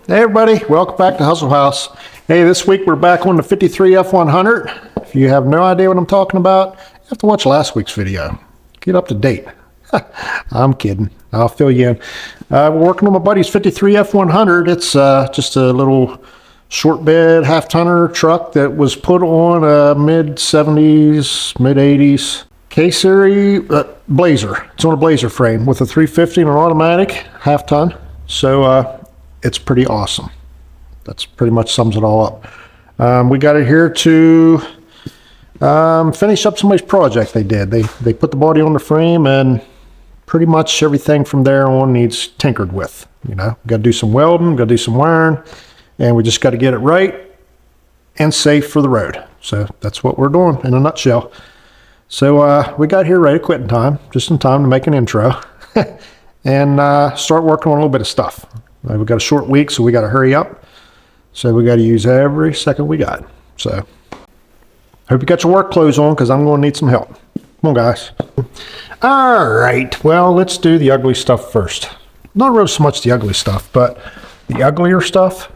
Hey everybody, welcome back to Hustle House. Hey, this week we're back on the 53 F100. If you have no idea what I'm talking about, you have to watch last week's video. Get up to date. I'm kidding. I'll fill you in. We're working on my buddy's 53 F100. It's just a little short bed half-tonner truck that was put on a mid-70s, mid-80s K-Series Blazer. It's on a Blazer frame with a 350 and an automatic half-ton. So it's pretty awesome. That's pretty much sums it all up. We got it here to finish up somebody's project they did. They put the body on the frame, and pretty much everything from there on needs tinkered with. You know, got to do some welding, got to do some wiring, and we just got to get it right and safe for the road. So that's what we're doing in a nutshell. So we got here right at quitting time, just in time to make an intro and start working on a little bit of stuff. We've got a short week, so we got to hurry up. So we got to use every second we got. So hope you got your work clothes on, because I'm going to need some help. Come on, guys. All right. Well, let's do the ugly stuff first. Not really so much the ugly stuff, but the uglier stuff.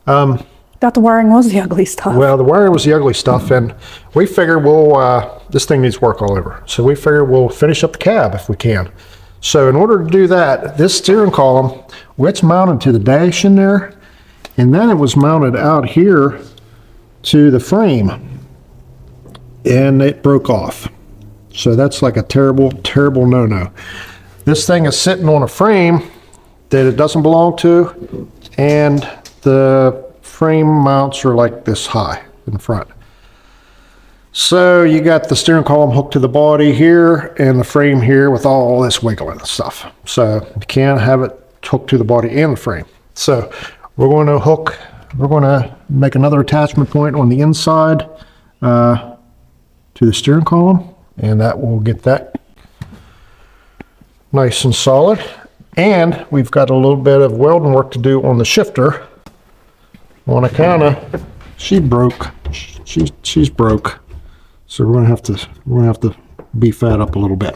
Thought the wiring was the ugly stuff. Well, the wiring was the ugly stuff, and we figure this thing needs work all over. So we figure we'll finish up the cab if we can. So in order to do that, this steering column, well, it's mounted to the dash in there, and then it was mounted out here to the frame, and it broke off. So that's like a terrible, terrible no-no. This thing is sitting on a frame that it doesn't belong to, and the frame mounts are like this high in the front. So you got the steering column hooked to the body here and the frame here with all this wiggling and stuff. So you can't have it hooked to the body and the frame. So we're going to make another attachment point on the inside to the steering column, and that will get that nice and solid. And we've got a little bit of welding work to do on the shifter. On account of she's broke. So we're gonna have to beef that up a little bit.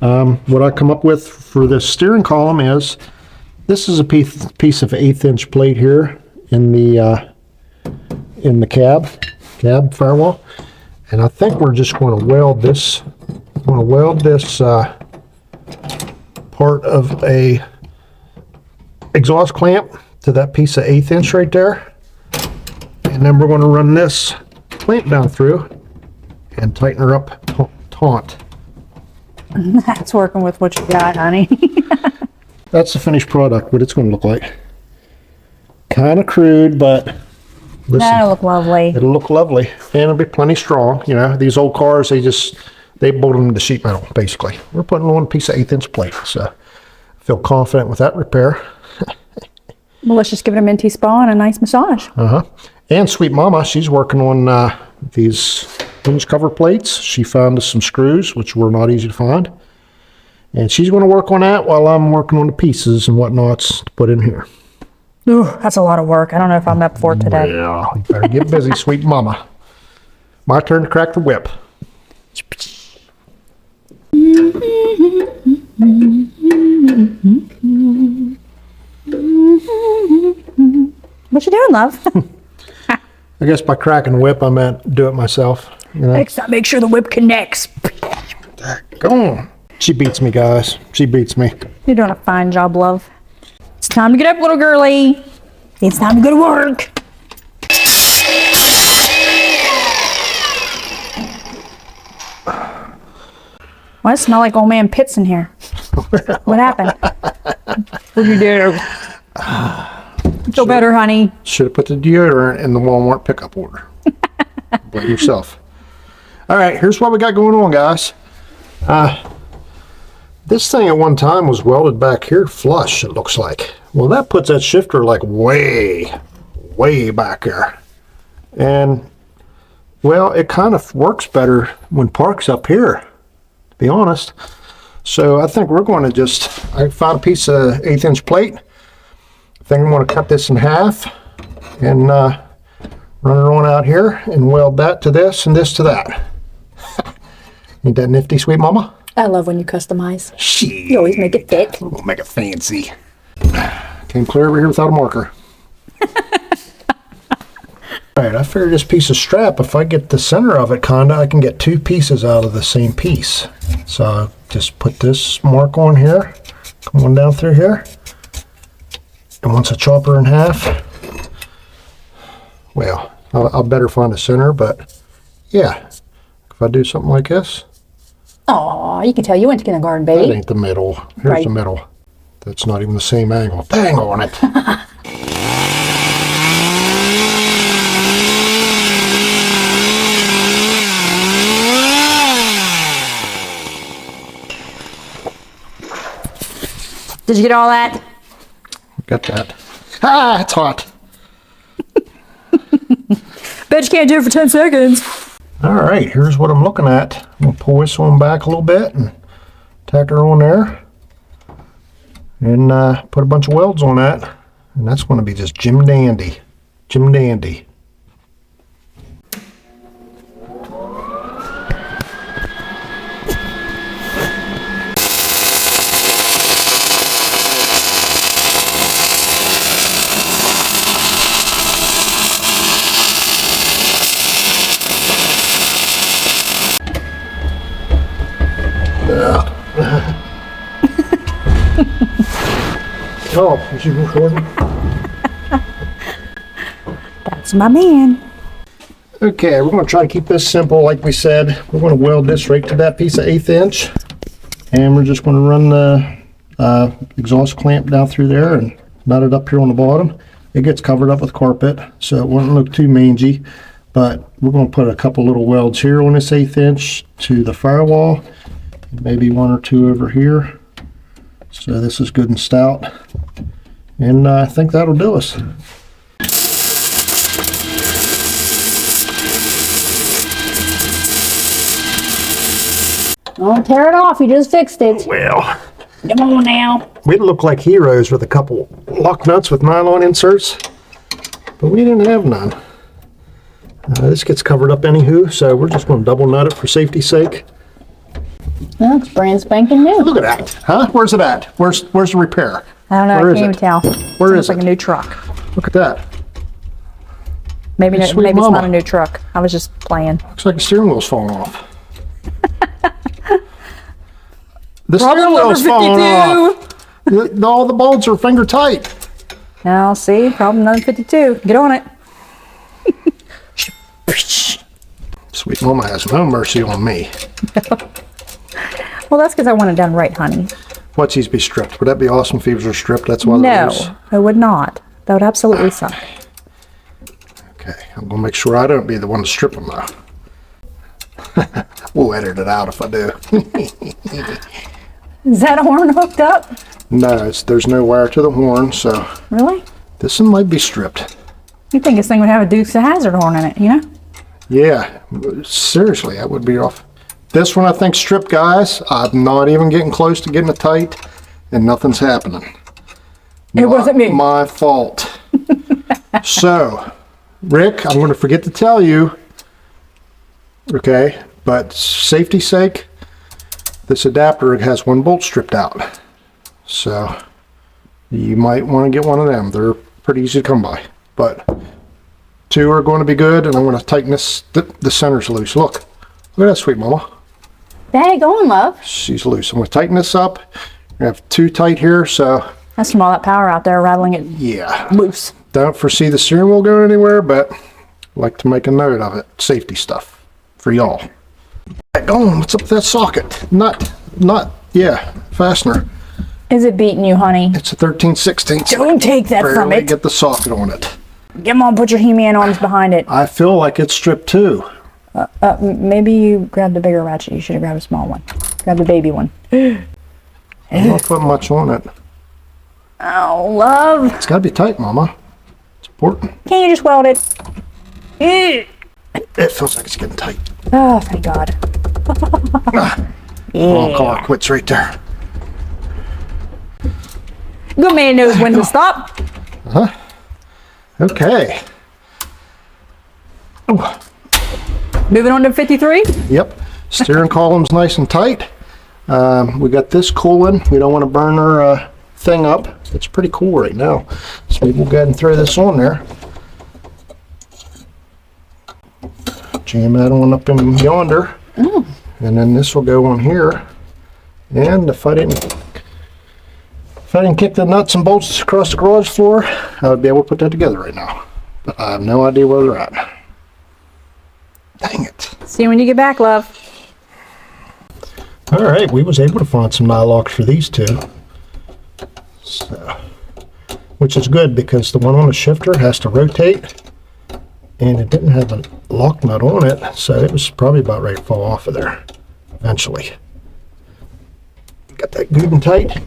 What I come up with for this steering column is this is a piece of 1/8 inch plate here in the cab firewall, and I think we're just going to weld this. I'm going to weld this part of a exhaust clamp to that piece of 1/8 inch right there, and then we're going to run this clamp down through and tighten her up taut. That's working with what you got, honey. That's the finished product, what it's going to look like. Kind of crude, but listen, That'll look lovely. It'll look lovely, and it'll be plenty strong. You know, these old cars, they bolt them to sheet metal, basically. We're putting on a piece of 1/8 inch plate, so I feel confident with that repair. Well, let's just give it a minty spa and a nice massage. And Sweet Mama, she's working on these hinge cover plates. She found us some screws, which were not easy to find. And she's going to work on that while I'm working on the pieces and whatnots to put in here. Ooh, that's a lot of work. I don't know if I'm up for it today. Yeah, you better get busy, Sweet Mama. My turn to crack the whip. What you doing, love? I guess by cracking the whip, I meant do it myself. You know? Next time, make sure the whip connects. Go on. She beats me, guys. She beats me. You're doing a fine job, love. It's time to get up, little girly. It's time to go to work. Why does it smell like old man Pitts in here? What happened? What'd you do? Feel better, honey. Should have put the deodorant in the Walmart pickup order. Blame yourself. All right, here's what we got going on, guys. This thing at one time was welded back here flush, it looks like. Well, that puts that shifter like way back there. And, well, it kind of works better when park's up here, to be honest. So I think we're going to I found a piece of 1/8 inch plate. I think I'm going to cut this in half and run it on out here and weld that to this and this to that. Ain't that nifty, Sweet Mama? I love when you customize. Shit. You always make it fit. We'll make it fancy. Came clear over here without a marker. All right, I figured this piece of strap, if I get the center of it kinda, I can get two pieces out of the same piece. So just put this mark on here, come on down through here. And once I chop her in half, well, I'll better find the center, but yeah, if I do something like this. Aw, you can tell you went to kindergarten, That baby. ain't the middle. Here's Right. the middle. That's not even the same angle. Dang on it. Did you get all that? Got that. Ah, it's hot. Bet you can't do it for 10 seconds. All right, here's what I'm looking at. I'm gonna pull this one back a little bit and tack her on there. And put a bunch of welds on that. And that's gonna be just Jim Dandy. Jim Dandy. Oh, is you recording? That's my man. Okay, we're going to try to keep this simple. Like we said, we're going to weld this right to that piece of 1/8 inch. And we're just going to run the exhaust clamp down through there and nut it up here on the bottom. It gets covered up with carpet, so it won't look too mangy. But we're going to put a couple little welds here on this 1/8 inch to the firewall. Maybe one or two over here. So this is good and stout. And I think that'll do us. Don't tear it off, you just fixed it. Well, Come on now. we'd look like heroes with a couple lock nuts with nylon inserts, but we didn't have none. This gets covered up anywho, so we're just going to double nut it for safety's sake. Well, it's brand spanking new. Look at that, huh? Where's it at? Where's the repair? I don't know, Where I is can't even it? tell. Where Seems is like it? a new truck. Look at that. Maybe, Hey, sweet maybe it's mama. not a new truck. I was just playing. Looks like the steering wheel's falling off. The Problem steering number wheel's falling 52. off. All the bolts are finger tight. Now, see, problem number 52. Get on it. Sweet mama has no mercy on me. Well, that's because I want it done right, honey. Watch these be stripped. Would that be awesome if these were stripped? That's why they're loose. No, I would not. That would absolutely suck. Okay, I'm gonna make sure I don't be the one to strip them though. We'll edit it out if I do. Is that horn hooked up? No, there's no wire to the horn, so Really? this one might be stripped. You'd think this thing would have a Dukes of Hazzard horn in it, you know? Yeah, seriously, that would be off. This one I think stripped, guys. I'm not even getting close to getting it tight, and nothing's happening. It wasn't me. My fault. So, Rick, I'm going to forget to tell you, okay, but safety's sake, this adapter has one bolt stripped out. So, you might want to get one of them. They're pretty easy to come by. But two are going to be good, and I'm going to tighten this. The center's loose. Look at that, sweet mama. Daggone, love. She's loose. I'm going to tighten this up. I have two tight here, so That's from all that power out there rattling it yeah. loose. Don't foresee the steering wheel going anywhere, but I like to make a note of it. Safety stuff for y'all. Go on. What's up with that socket? Nut. Yeah. Fastener. Is it beating you, honey? It's a 13/16. Don't take that from Barely it. get the socket on it. Come on, put your He-Man arms behind it. I feel like it's stripped too. Maybe you grabbed the bigger ratchet. You should have grabbed a small one. Grab the baby one. I'm not putting much on it. Oh, love. It's got to be tight, Mama. It's important. Can't you just weld it? It feels like it's getting tight. Oh, thank God. Oh, car quits right there. Good man knows when to stop. Okay. Ooh. Moving on to 53. Yep. Steering column's nice and tight. We got this cooling. We don't want to burn our thing up. It's pretty cool right now. So maybe we'll go ahead and throw this on there. Jam that on up in yonder. And then this will go on here. And if I didn't kick the nuts and bolts across the garage floor, I would be able to put that together right now. But I have no idea where they're at. Dang it. See you when you get back, love. All right, we was able to find some nylocks for these two. So, which is good because the one on the shifter has to rotate. And it didn't have a lock nut on it, so it was probably about ready to fall off of there eventually. Got that good and tight.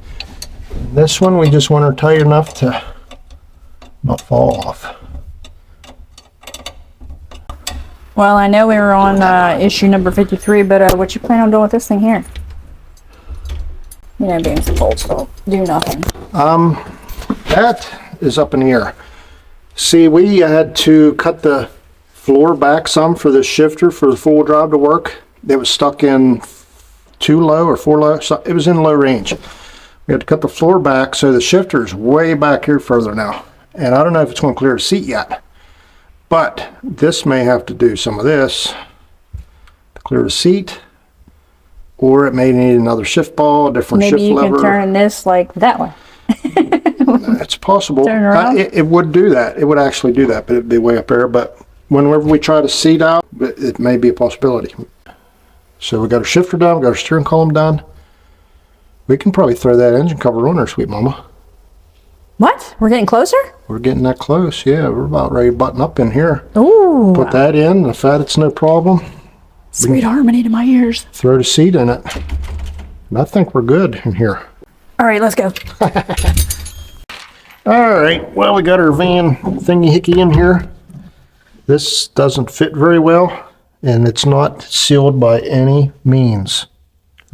This one we just want her tight enough to not fall off. Well, I know we were on issue number 53, but what you plan on doing with this thing here? You know, being some bolts don't do nothing. That is up in the air. See, we had to cut the floor back some for the shifter for the four-wheel drive to work. It was stuck in too low or four low. So it was in low range. We had to cut the floor back, so the shifter is way back here further now. And I don't know if it's going to clear the seat yet. But this may have to do some of this to clear the seat. Or it may need another shift ball, a different shift lever. Maybe you can turn this like that way. It's possible. Turn around. It would do that. It would actually do that, but it'd be way up there. But whenever we try to seat out, it may be a possibility. So we got our shifter done, we got our steering column done. We can probably throw that engine cover on there, sweet mama. What? We're getting closer? We're getting that close. Yeah, we're about ready to button up in here. Ooh. Put that in. If it's no problem, Sweet harmony to my ears. throw the seat in it. And I think we're good in here. All right, let's go. All right, well, we got our van thingy hickey in here. This doesn't fit very well, and it's not sealed by any means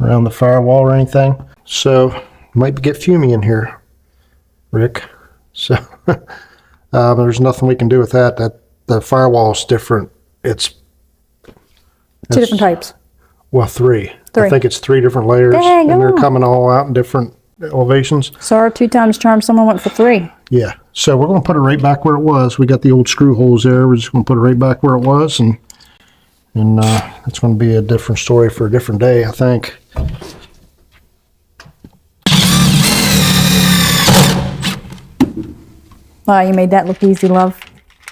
around the firewall or anything. So, might get fumey in here, Rick. So, there's nothing we can do with that. The firewall is different. It's Two different types. Well, three. Three. I think it's 3 different layers, Dang, and they're oh. coming all out in different elevations. So our 2 times charm, someone went for 3. Yeah, so we're going to put it right back where it was. We got the old screw holes there. We're just going to put it right back where it was, and it's going to be a different story for a different day, I think. Wow, you made that look easy, love.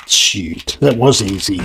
Shoot, that was easy.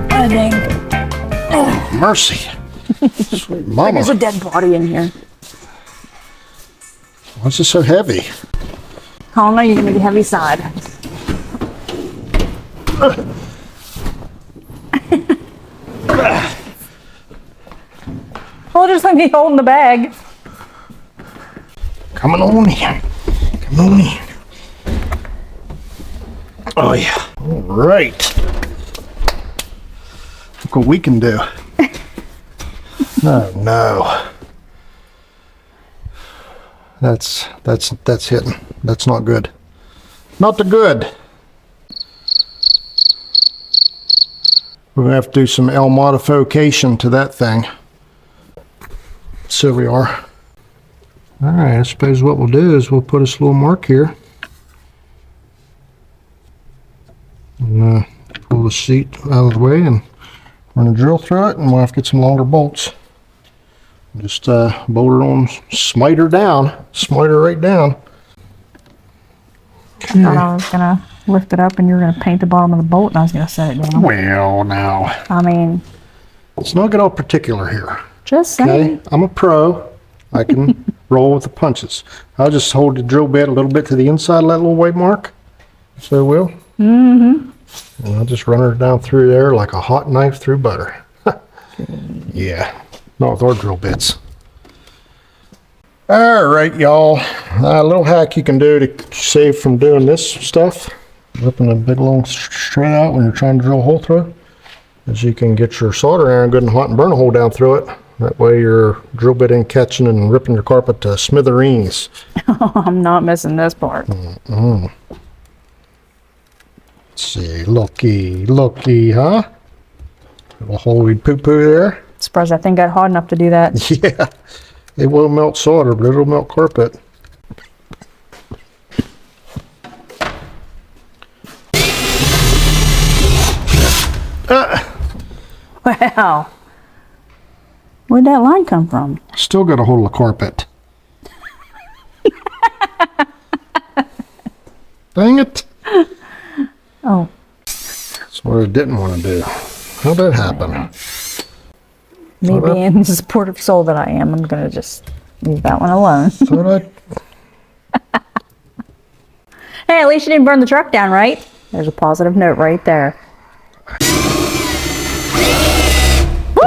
I think Mercy. Sweet mama. there's a dead body in here. Why's it so heavy? I don't know, you're gonna be heavy side. Well, just let me holding the bag. Coming on in. Come on in. Oh, yeah. All right. Look what we can do. Oh, no. That's hitting. That's not good. Not the good. We're going to have to do some L modification to that thing. So we are. All right, I suppose what we'll do is we'll put this little mark here. And pull the seat out of the way, and we're going to drill through it, and we'll have to get some longer bolts. Just bolt her on, smite her down, smite her right down. I thought I was gonna lift it up and you were gonna paint the bottom of the bolt and I was gonna set it down. Well, now, I mean, let's not get all particular here. just saying. Okay, I'm a pro. I can roll with the punches. I'll just hold the drill bit a little bit to the inside of that little white mark. So we'll. And I'll just run her down through there like a hot knife through butter. Yeah, not with our drill bits. All right, y'all. A little hack you can do to save from doing this stuff, ripping a big long straight out when you're trying to drill a hole through, is you can get your soldering iron good and hot and burn a hole down through it. That way your drill bit ain't catching and ripping your carpet to smithereens. I'm not missing this part. Let's see, looky, huh? Little hole we'd poo-poo there. Surprised that thing got hot enough to do that. Yeah, it won't melt solder, but it'll melt carpet. Wow. Where'd that line come from? Still got a hold of the carpet. Dang it. Oh. That's what I didn't want to do. How'd that happen? Me being the supportive soul that I am, I'm going to just leave that one alone. Hey, at least you didn't burn the truck down, right? There's a positive note right there.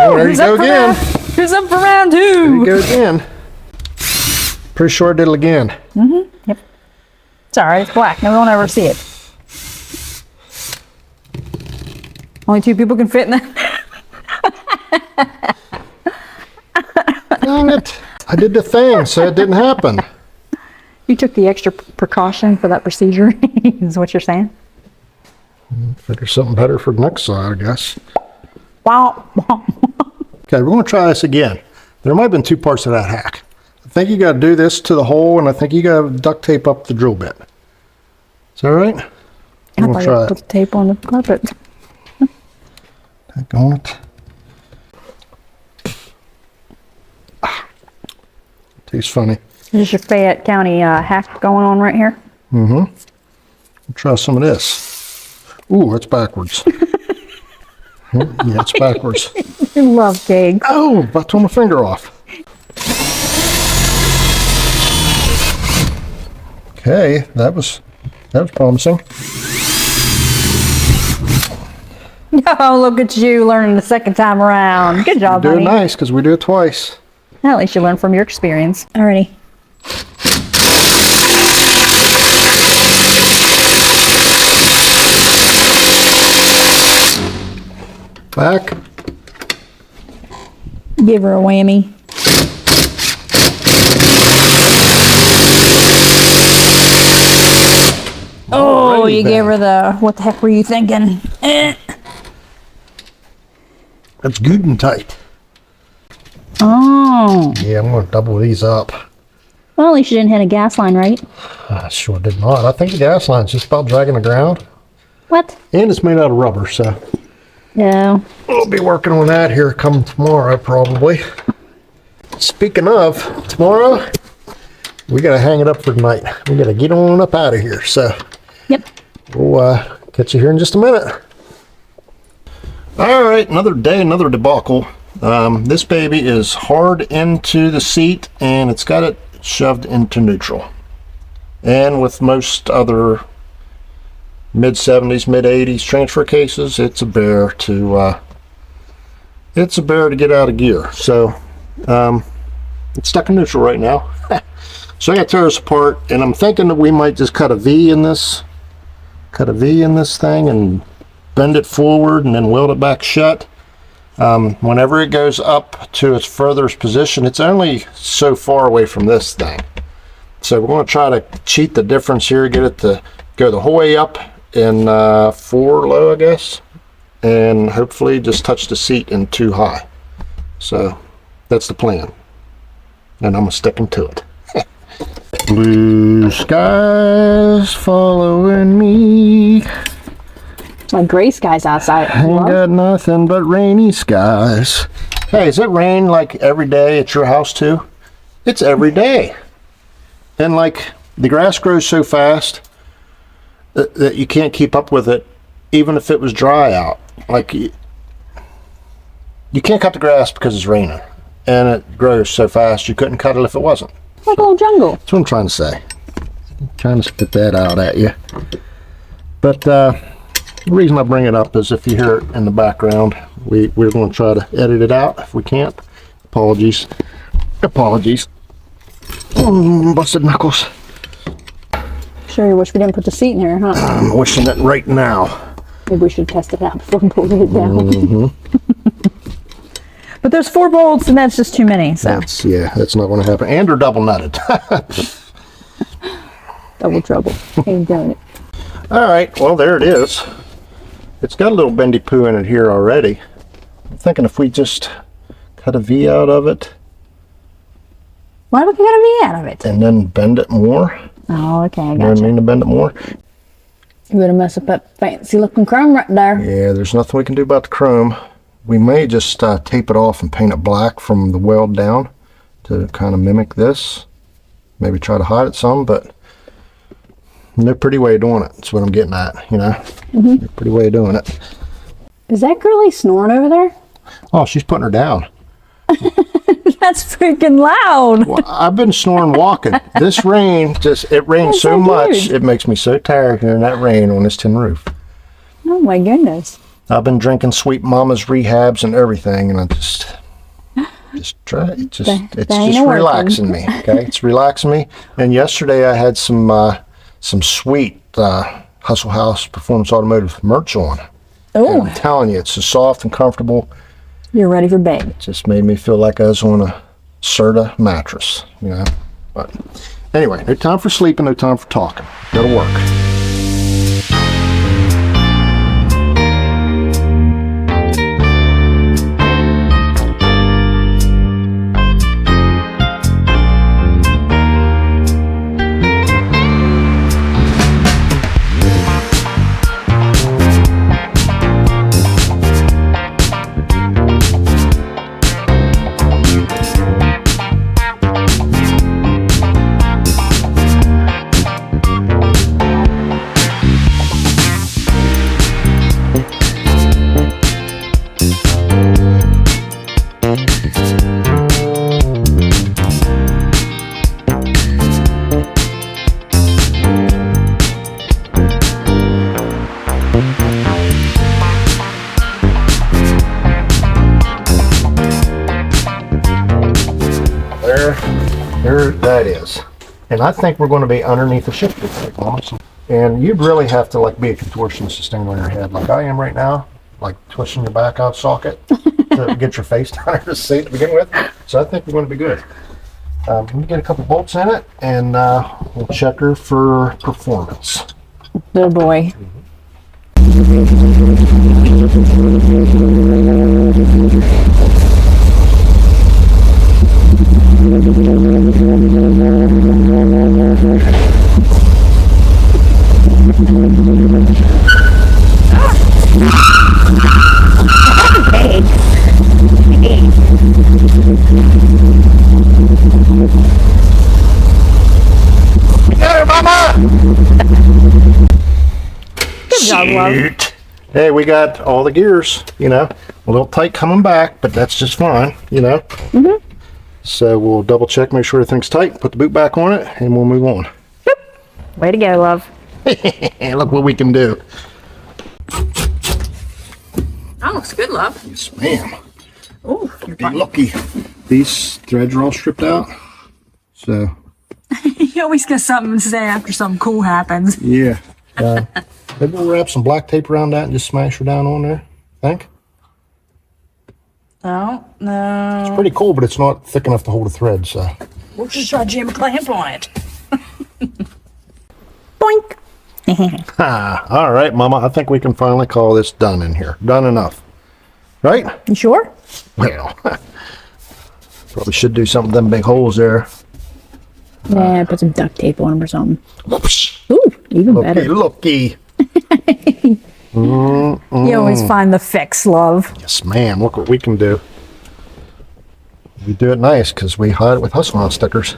Oh, there you go again. Who's up for round two? There you go again. Pretty sure I did it again. Yep. It's alright, it's black. No one will ever see it. Only 2 people can fit in that. Dang it. I did the thing, so it didn't happen. You took the extra precaution for that procedure, is what you're saying? Figure something better for the next side, I guess. Wow. Okay, we're going to try this again. There might have been 2 parts of that hack. I think you got to do this to the hole, and I think you got to duct tape up the drill bit. Is that right? I thought you put the tape on the carpet. Tack on it. Tastes funny. Is this your Fayette County hack going on right here? We'll try some of this. Ooh, it's backwards. Yeah, it's backwards. I love cake. Oh, about to turn my finger off. Okay, that was promising. Oh, look at you learning the second time around. Good job, Doing honey. nice because we do it twice. At least you learn from your experience. Alrighty. Back. Give her a whammy. Oh, Alrighty you then. gave her the, what the heck were you thinking? That's good and tight. Oh. Yeah, I'm going to double these up. Well, at least you didn't hit a gas line, right? I sure did not. I think the gas line's just about dragging the ground. What? And it's made out of rubber, so No. we'll be working on that here come tomorrow, probably. Speaking of tomorrow, we got to hang it up for tonight. We got to get on up out of here. So Yep. we'll catch you here in just a minute. All right, another day, another debacle. This baby is hard into the seat and it's got it shoved into neutral. And with most other mid-70s, mid-80s transfer cases, it's a bear to get out of gear. So it's stuck in neutral right now. So I got to tear this apart, and I'm thinking that we might just cut a V in this thing and bend it forward and then weld it back shut. Whenever it goes up to its furthest position, it's only so far away from this thing. So we're going to try to cheat the difference here, get it to go the whole way up in 4 low, I guess, and hopefully just touch the seat in 2 high. So that's the plan, and I'm sticking to it. Blue skies following me. It's like gray skies outside. Ain't got nothing but rainy skies. Hey, does it rain like every day at your house too? It's every day. And like the grass grows so fast that you can't keep up with it even if it was dry out. Like you can't cut the grass because it's raining. And it grows so fast you couldn't cut it if it wasn't. Like a little jungle. That's what I'm trying to say. I'm trying to spit that out at you. But The reason I bring it up is if you hear it in the background, we're going to try to edit it out. If we can't, apologies. Busted knuckles. Sure you wish we didn't put the seat in here, huh? I'm wishing it right now. Maybe we should test it out before we pull it down. But there's 4 bolts and that's just too many, so. That's not going to happen. And they're double nutted. Double trouble. Ain't doing it. All right, well, there it is. It's got a little bendy poo in it here already. I'm thinking if we just cut a V out of it. Why would we get a V out of it? And then bend it more. Oh, okay, I You know what I gotcha. mean, to bend it more? You better mess up that fancy looking chrome right there. Yeah, there's nothing we can do about the chrome. We may just tape it off and paint it black from the weld down to kind of mimic this. Maybe try to hide it some, but no pretty way of doing it. That's what I'm getting at, you know? No pretty way of doing it. Is that girlie snoring over there? Oh, she's putting her down. That's freaking loud. Well, I've been snoring walking. This rain, it rains That's so so much, weird. it makes me so tired hearing that rain on this tin roof. Oh my goodness. I've been drinking Sweet Mama's rehabs and everything, and I just try. It's just ain't relaxing me. Okay, it's relaxing me. And yesterday I had some sweet Hustle House Performance Automotive merch on. And Oh, I'm telling you, it's so soft and comfortable. you're ready for bed. Just made me feel like I was on a Serta mattress, you know. But anyway, no time for sleeping, no time for talking. Go to work. There that is. And I think we're going to be underneath the shifter brake, Mama. And you'd really have to like be a contortionist to stand on your head like I am right now, like twisting your back out socket to get your face down under the seat to begin with. So I think we're going to be good. Let me get a couple bolts in it and we'll check her for performance. Good boy. Get her, Mama! Good job, love. Shoot. Hey, we got all the gears, you know, a little tight coming back, but that's just fine, you know. So we'll double check, make sure everything's tight, put the boot back on it, and we'll move on. Way to go, love. And look what we can do. That looks good, love. Yes, ma'am. Oh, you're Be lucky. These threads are all stripped out. So, You always get something to say after something cool happens. yeah. Maybe we'll wrap some black tape around that and just smash her down on there. Think? No, no. Pretty cool, but it's not thick enough to hold a thread, so. We'll just try to jam a clamp on it. Boink. All right, Mama. I think we can finally call this done in here. Done enough. Right? You sure? Well, probably should do something with them big holes there. Yeah, put some duct tape on them or something. Whoops. Ooh, even Looky, better. looky. You always find the fix, love. Yes, ma'am. Look what we can do. We do it nice because we hide it with Hustle House stickers.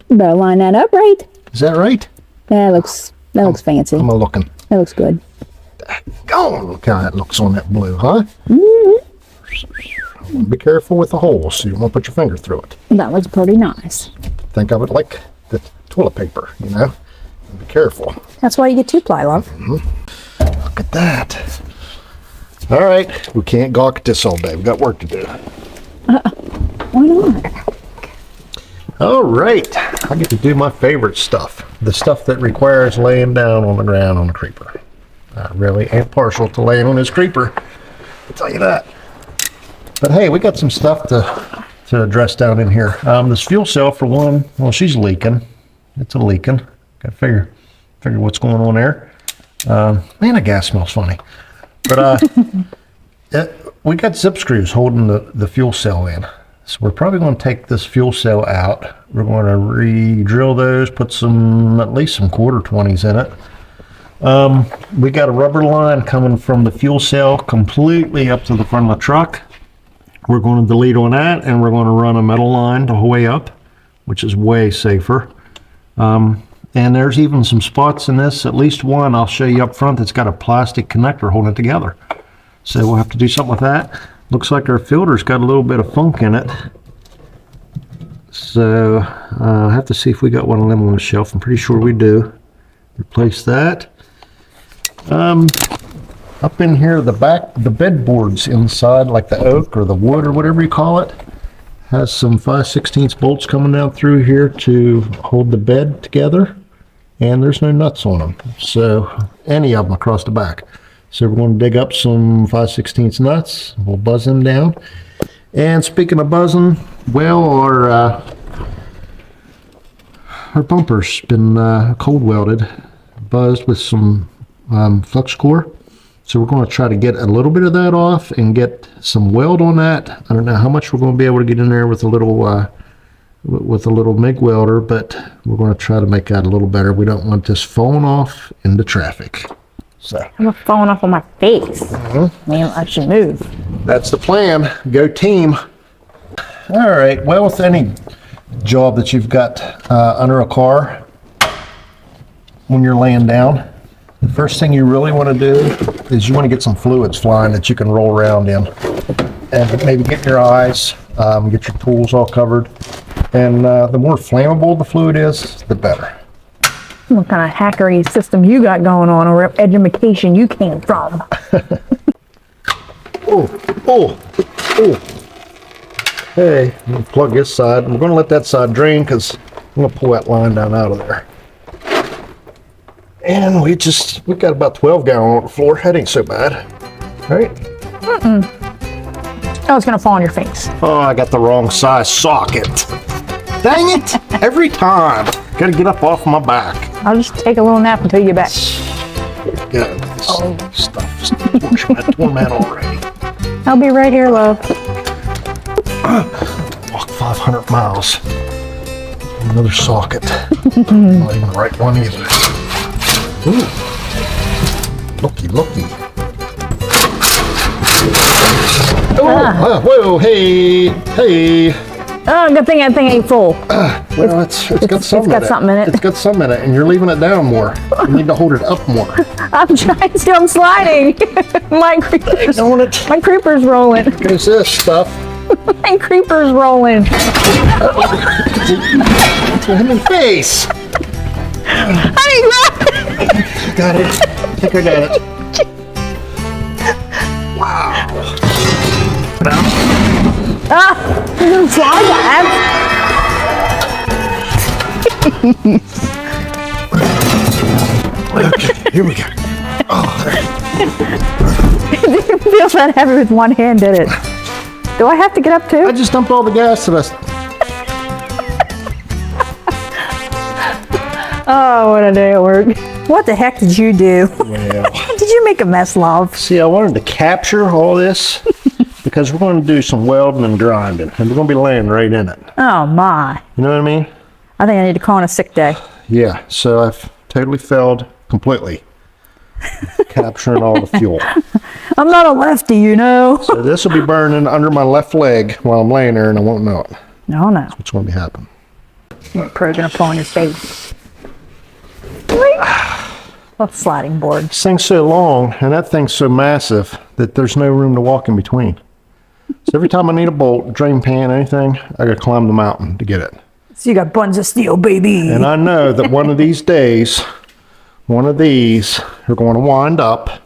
Better line that up right. Is that right? That looks fancy. I'm a looking. That looks good. Oh, look how that looks on that blue, huh? Be careful with the holes so you won't put your finger through it. That looks pretty nice. Think of it like the toilet paper, you know? Be careful. That's why you get 2-ply, love. Look at that. All right, we can't gawk at this all day. We've got work to do. Why not? All right, I get to do my favorite stuff. The stuff that requires laying down on the ground on a creeper. I really ain't partial to laying on this creeper, I'll tell you that. But hey, we got some stuff to address down in here. This fuel cell, for one, well, she's leaking. It's a leaking. Gotta figure what's going on there. Man, the gas smells funny. But we got zip screws holding the fuel cell in. So we're probably going to take this fuel cell out. We're going to re-drill those, put at least some quarter 20s in it. We got a rubber line coming from the fuel cell completely up to the front of the truck. We're going to delete on that, and we're going to run a metal line the whole way up, which is way safer. And there's even some spots in this, at least one I'll show you up front, that's got a plastic connector holding it together. So we'll have to do something with that. Looks like our filter's got a little bit of funk in it. So I'll have to see if we got one of them on the shelf. I'm pretty sure we do. Replace that. Up in here, the back, the bed boards inside, like the oak or the wood or whatever you call it, has some 5/16 bolts coming down through here to hold the bed together. And there's no nuts on them. So any of them across the back. So we're going to dig up some 5/16 nuts. We'll buzz them down. And speaking of buzzing, well, our bumper's been cold welded, buzzed with some flux core. So we're going to try to get a little bit of that off and get some weld on that. I don't know how much we're going to be able to get in there with a little MIG welder, but we're going to try to make that a little better. We don't want this falling off into traffic. So I'm falling off on my face. Man, I should move. That's the plan. Go team. All right. Well, with any job that you've got under a car, when you're laying down, the first thing you really want to do is you want to get some fluids flying that you can roll around in, and maybe get your eyes, get your tools all covered. And the more flammable the fluid is, the better. What kind of hackery system you got going on, or education you came from? Oh. Hey, I'm going to plug this side. We're going to let that side drain because I'm going to pull that line down out of there. And we got about 12 gallon on the floor. That ain't so bad. Right? Oh, it's going to fall on your face. Oh, I got the wrong size socket. Dang it! Every time. Got to get up off my back. I'll just take a little nap until you get back. Yeah, this stuff's torment already. I'll be right here, love. Walk 500 miles. Another socket. Not even the right one either. Ooh. Looky. Oh, whoa, hey. Oh, good thing that thing ain't full. Well, it's got something in it. It's got some in it, and you're leaving it down more. You need to hold it up more. I'm trying to, I'm sliding. My creeper's rolling. What's this stuff? My creeper's rolling. It's in my face. Honey, Got it. I think I got it. Wow. you didn't fly that. Okay, here we go. Oh, It feels that heavy with one hand, did it? Do I have to get up too? I just dumped all the gas to this. Oh, what a day at work. What the heck did you do? Well, Did you make a mess, love? see, I wanted to capture all this because we're going to do some welding and grinding, and we're going to be laying right in it. Oh, my. You know what I mean? I think I need to call in a sick day. Yeah, so I've totally failed completely capturing all the fuel. I'm not a lefty, you know. So this will be burning under my left leg while I'm laying there, and I won't know it. No. That's what's going to be happening. You're probably going to fall on your face. That sliding board. This thing's so long, and that thing's so massive that there's no room to walk in between. So every time I need a bolt, drain pan, anything, I got to climb the mountain to get it. So you got buns of steel, baby. And I know that one of these days, one of these are going to wind up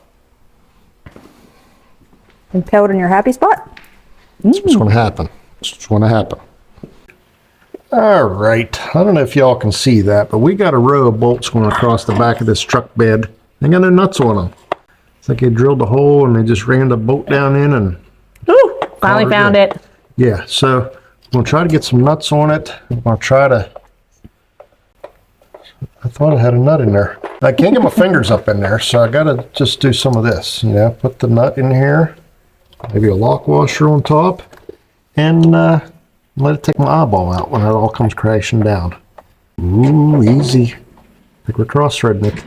Impaled in your happy spot? That's what's going to happen. That's what's going to happen. All right. I don't know if y'all can see that, but we got a row of bolts going across the back of this truck bed. They got no nuts on them. It's like they drilled a hole and they just ran the bolt down in and... Ooh, finally found it. Yeah, so I'm going to try to get some nuts on it. I'm going to try to... I thought I had a nut in there. I can't get my fingers up in there, so I got to just do some of this. You know, put the nut in here, maybe a lock washer on top, and let it take my eyeball out when it all comes crashing down. Ooh, easy. I think we're cross-threading it.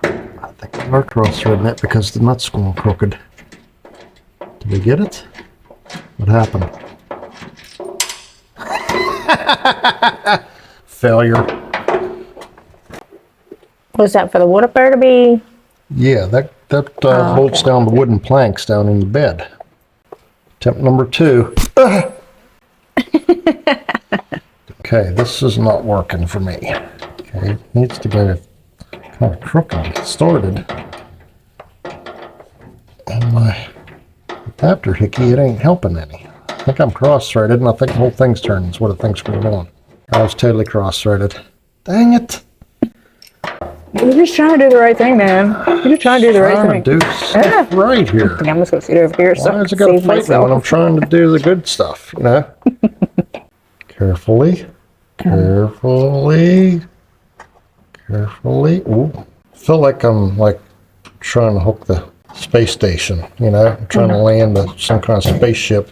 I think we are cross-threading it because the nut's going crooked. Did we get it? What happened? Failure. Was that for the wood up there to be? Yeah, that bolts down the wooden planks down in the bed. Attempt number 2. Okay, this is not working for me. Okay, it needs to go kind of crooked to get started. And my adapter hickey, it ain't helping any. I think I'm cross-threaded, and I think the whole thing's turning is what it thinks going on. I was totally cross-threaded. Dang it. You're just trying to do the right thing, man. You're just trying to do the right thing. Trying to do stuff right here. Okay, I'm just going to sit over here. Why has it got to fight me when I'm trying to do the good stuff, you know? Carefully. Carefully. Carefully. Ooh. I feel like I'm like trying to hook the space station, you know? I'm trying to land some kind of spaceship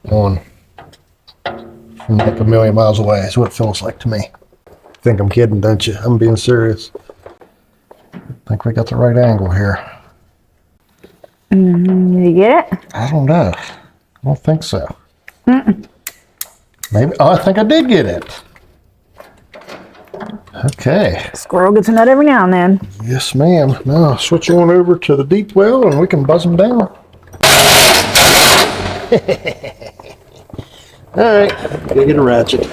on from like a million miles away is what it feels like to me. Think I'm kidding, don't you? I'm being serious. I think we got the right angle here. Did you get it? I don't know. I don't think so. Maybe. Oh, I think I did get it. Okay. Squirrel gets a nut every now and then. Yes, ma'am. Now switch on over to the deep well and we can buzz them down. All right. Gotta get a ratchet.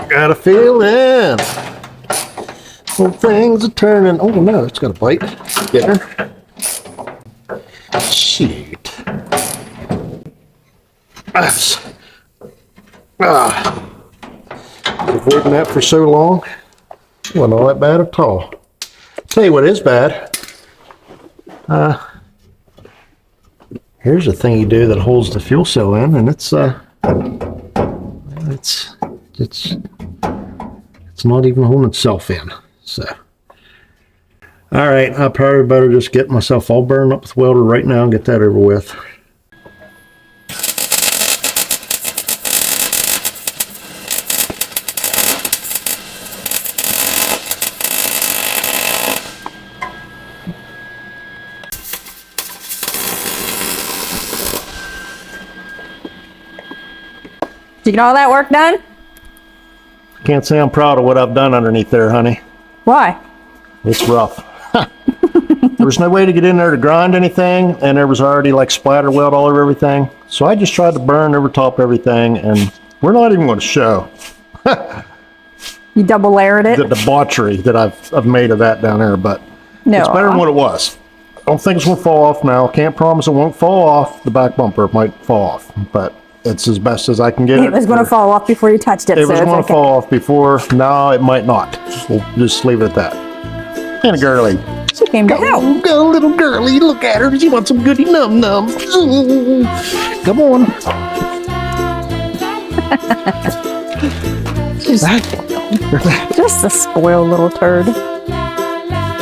Got a feeling. Well, things are turning. Oh no, it's got a bite. Get her. Shoot. Avoiding that for so long. Wasn't all that bad at all. Tell you what is bad. Here's a thing you do that holds the fuel cell in, and it's not even holding itself in. So, all right, I probably better just get myself all burned up with welder right now and get that over with. Did you get all that work done? Can't say I'm proud of what I've done underneath there, honey. Why? It's rough. There was no way to get in there to grind anything, and there was already like splatter weld all over everything. So I just tried to burn over top everything, and we're not even going to show You double layered it? the debauchery that I've made of that down there, but No. it's better than what it was. I don't think it's going to fall off now. Can't promise it won't fall off. The back bumper might fall off, but it's as best as I can get it. It was going to fall off before you touched it. It was going to fall off before. No, it might not. We'll just leave it at that. And a girly. She came to help. Go, little girly. Look at her. She wants some goody num-nums. Come on. Just a spoiled little turd.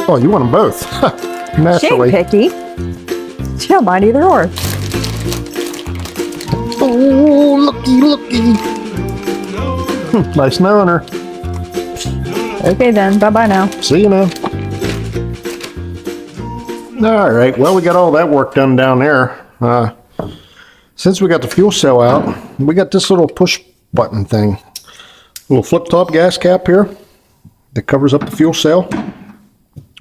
Oh, you want them both. She Naturally. ain't picky. She'll mind either or. Oh, looky. Nice knowing her. Okay then, bye-bye now. See you now. All right, well, we got all that work done down there. Since we got the fuel cell out, we got this little push button thing. Little flip-top gas cap here that covers up the fuel cell.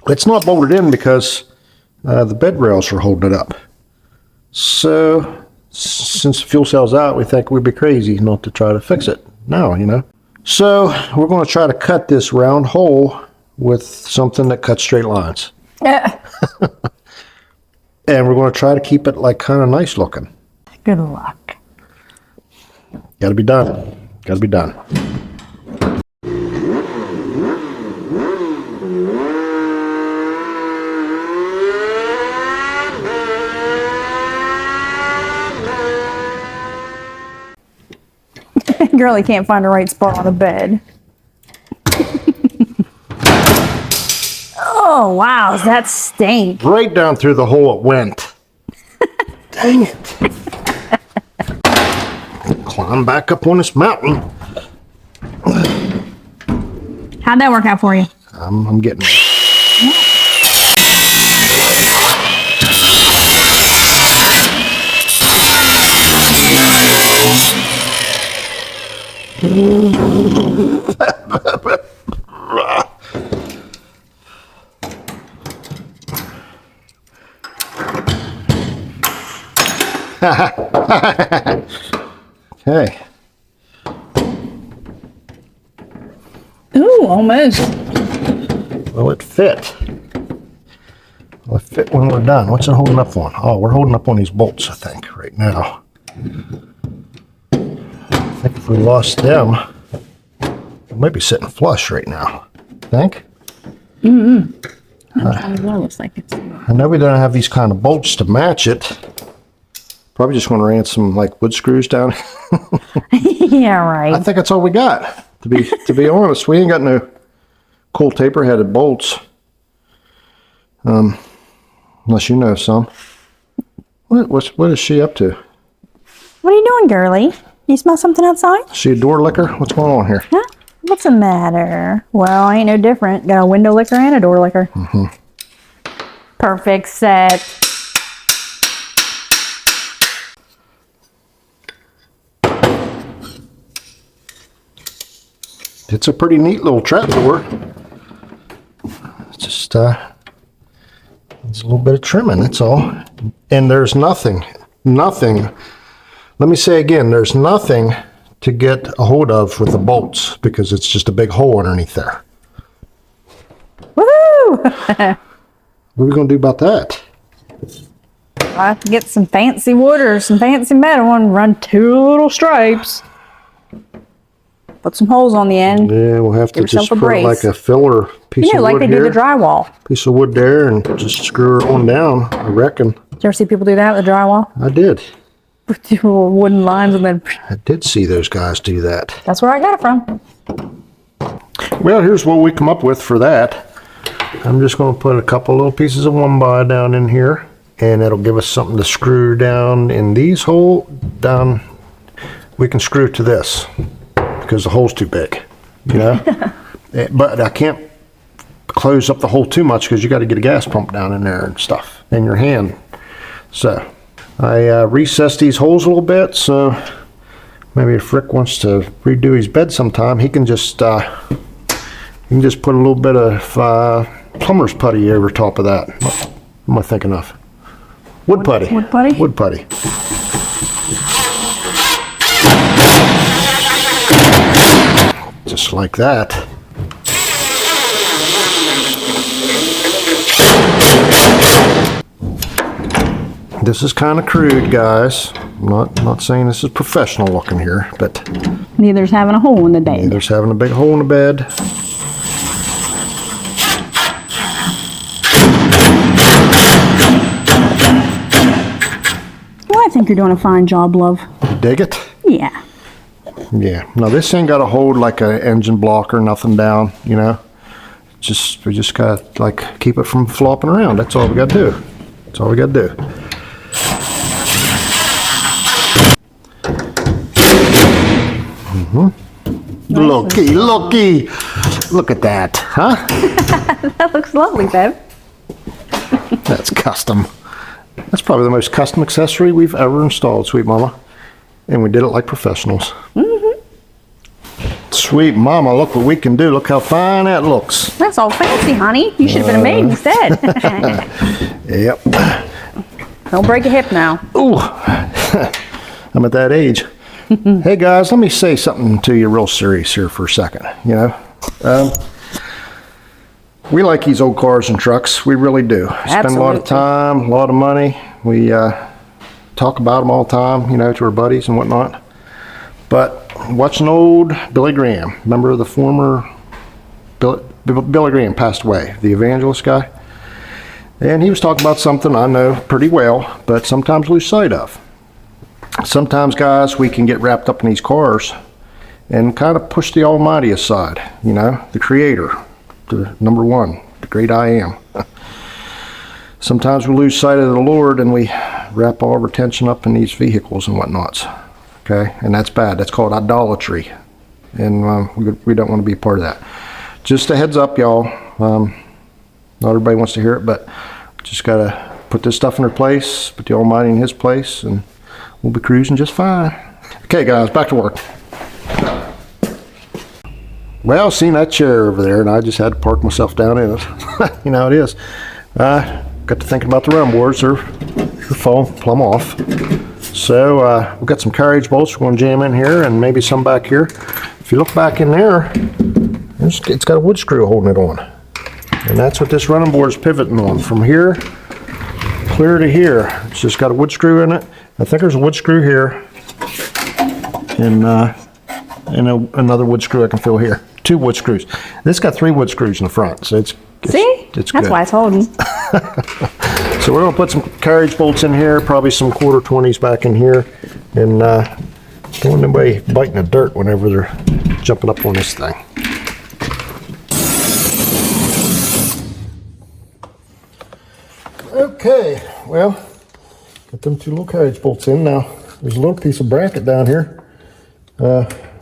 It's not bolted in because the bed rails are holding it up. So, since the fuel cell's out, we think we'd be crazy not to try to fix it now, you know. So, we're going to try to cut this round hole with something that cuts straight lines. Yeah. And we're going to try to keep it like kind of nice looking. Good luck. Got to be done. Got to be done. Girlie can't find the right spot on the bed. Oh, wow. That stink. Right down through the hole it went. Dang it. Climb back up on this mountain. How'd that work out for you? I'm getting there. Okay. Ooh, almost. Well, it fit. Well, it fit when we're done. What's it holding up on? Oh, we're holding up on these bolts, I think, right now. I think if we lost them, we might be sitting flush right now. Think? Looks like it's... I know we don't have these kind of bolts to match it. Probably just want to ran some like wood screws down. Yeah, right. I think that's all we got. To be honest, we ain't got no cool taper-headed bolts. Unless you know some. What is she up to? What are you doing, girlie? You smell something outside? She a door licker? What's going on here? Huh? What's the matter? Well, ain't no different. Got a window licker and a door licker. Perfect set. It's a pretty neat little trap door. It's just it's a little bit of trimming, that's all. And there's nothing. Let me say again, there's nothing to get a hold of with the bolts because it's just a big hole underneath there. Woohoo! What are we gonna do about that? I have to get some fancy wood or some fancy metal and run 2 little stripes. Put some holes on the end. Yeah, we'll have to Give just yourself a put brace. like a filler piece of Like wood they here. do the drywall. Piece of wood there and just screw it on down, I reckon. Did you ever see people do that with the drywall? I did. With the little wooden lines and then... I did see those guys do that. That's where I got it from. Well, here's what we come up with for that. I'm just going to put a couple little pieces of 1x down in here, and it'll give us something to screw down in these holes. Down, we can screw to this because the hole's too big, you know. But I can't close up the hole too much because you got to get a gas pump down in there and stuff in your hand. So I recessed these holes a little bit, so maybe if Rick wants to redo his bed sometime, he can just put a little bit of plumber's putty over top of that. What am I thinking of? Wood putty. Wood putty? Wood putty. Just like that. This is kind of crude, guys. I'm not saying this is professional looking here, but Neither's having a hole in the bed. neither's having a big hole in the bed. Well, I think you're doing a fine job, love. You dig it? Yeah. Yeah. No, this ain't got to hold like an engine block or nothing down, you know. We just got to like keep it from flopping around. That's all we got to do. That's all we got to do. Looky. Look at that, huh? That looks lovely, babe. That's custom. That's probably the most custom accessory we've ever installed, sweet mama. And we did it like professionals. Sweet mama, look what we can do. Look how fine that looks. That's all fancy, honey. You should have been a maid instead. Yep. Don't break a hip now. Ooh, I'm at that age. Hey guys, let me say something to you real serious here for a second. You know, We like these old cars and trucks. We really do. Spend a lot of time, a lot of money. We talk about them all the time, you know, to our buddies and whatnot. But watching old Billy Graham, remember the former Billy Graham passed away, the evangelist guy? And he was talking about something I know pretty well, but sometimes lose sight of. Sometimes, guys, we can get wrapped up in these cars and kind of push the Almighty aside, you know, the Creator, the number one, the great I am. Sometimes we lose sight of the Lord and we wrap all of our attention up in these vehicles and whatnots. Okay, and that's bad. That's called idolatry, and we don't want to be a part of that. Just a heads up, y'all. Not everybody wants to hear it, but just gotta put this stuff in their place, put the Almighty in His place, and we'll be cruising just fine. Okay, guys, back to work. Well, seen that chair over there, and I just had to park myself down in it. You know how it is. Got to thinking about the run boards. They're falling plumb off. So we've got some carriage bolts we're going to jam in here, and maybe some back here. If you look back in there, it's got a wood screw holding it on. And that's what this running board is pivoting on. From here, clear to here. It's just got a wood screw in it. I think there's a wood screw here. And another wood screw I can feel here. 2 wood screws. This got 3 wood screws in the front, so it's that's good. why it's holding. So we're gonna put some carriage bolts in here, probably some 1/4-20s back in here, and don't want anybody biting the dirt whenever they're jumping up on this thing. Okay, well, got them 2 little carriage bolts in now. There's a little piece of bracket down here.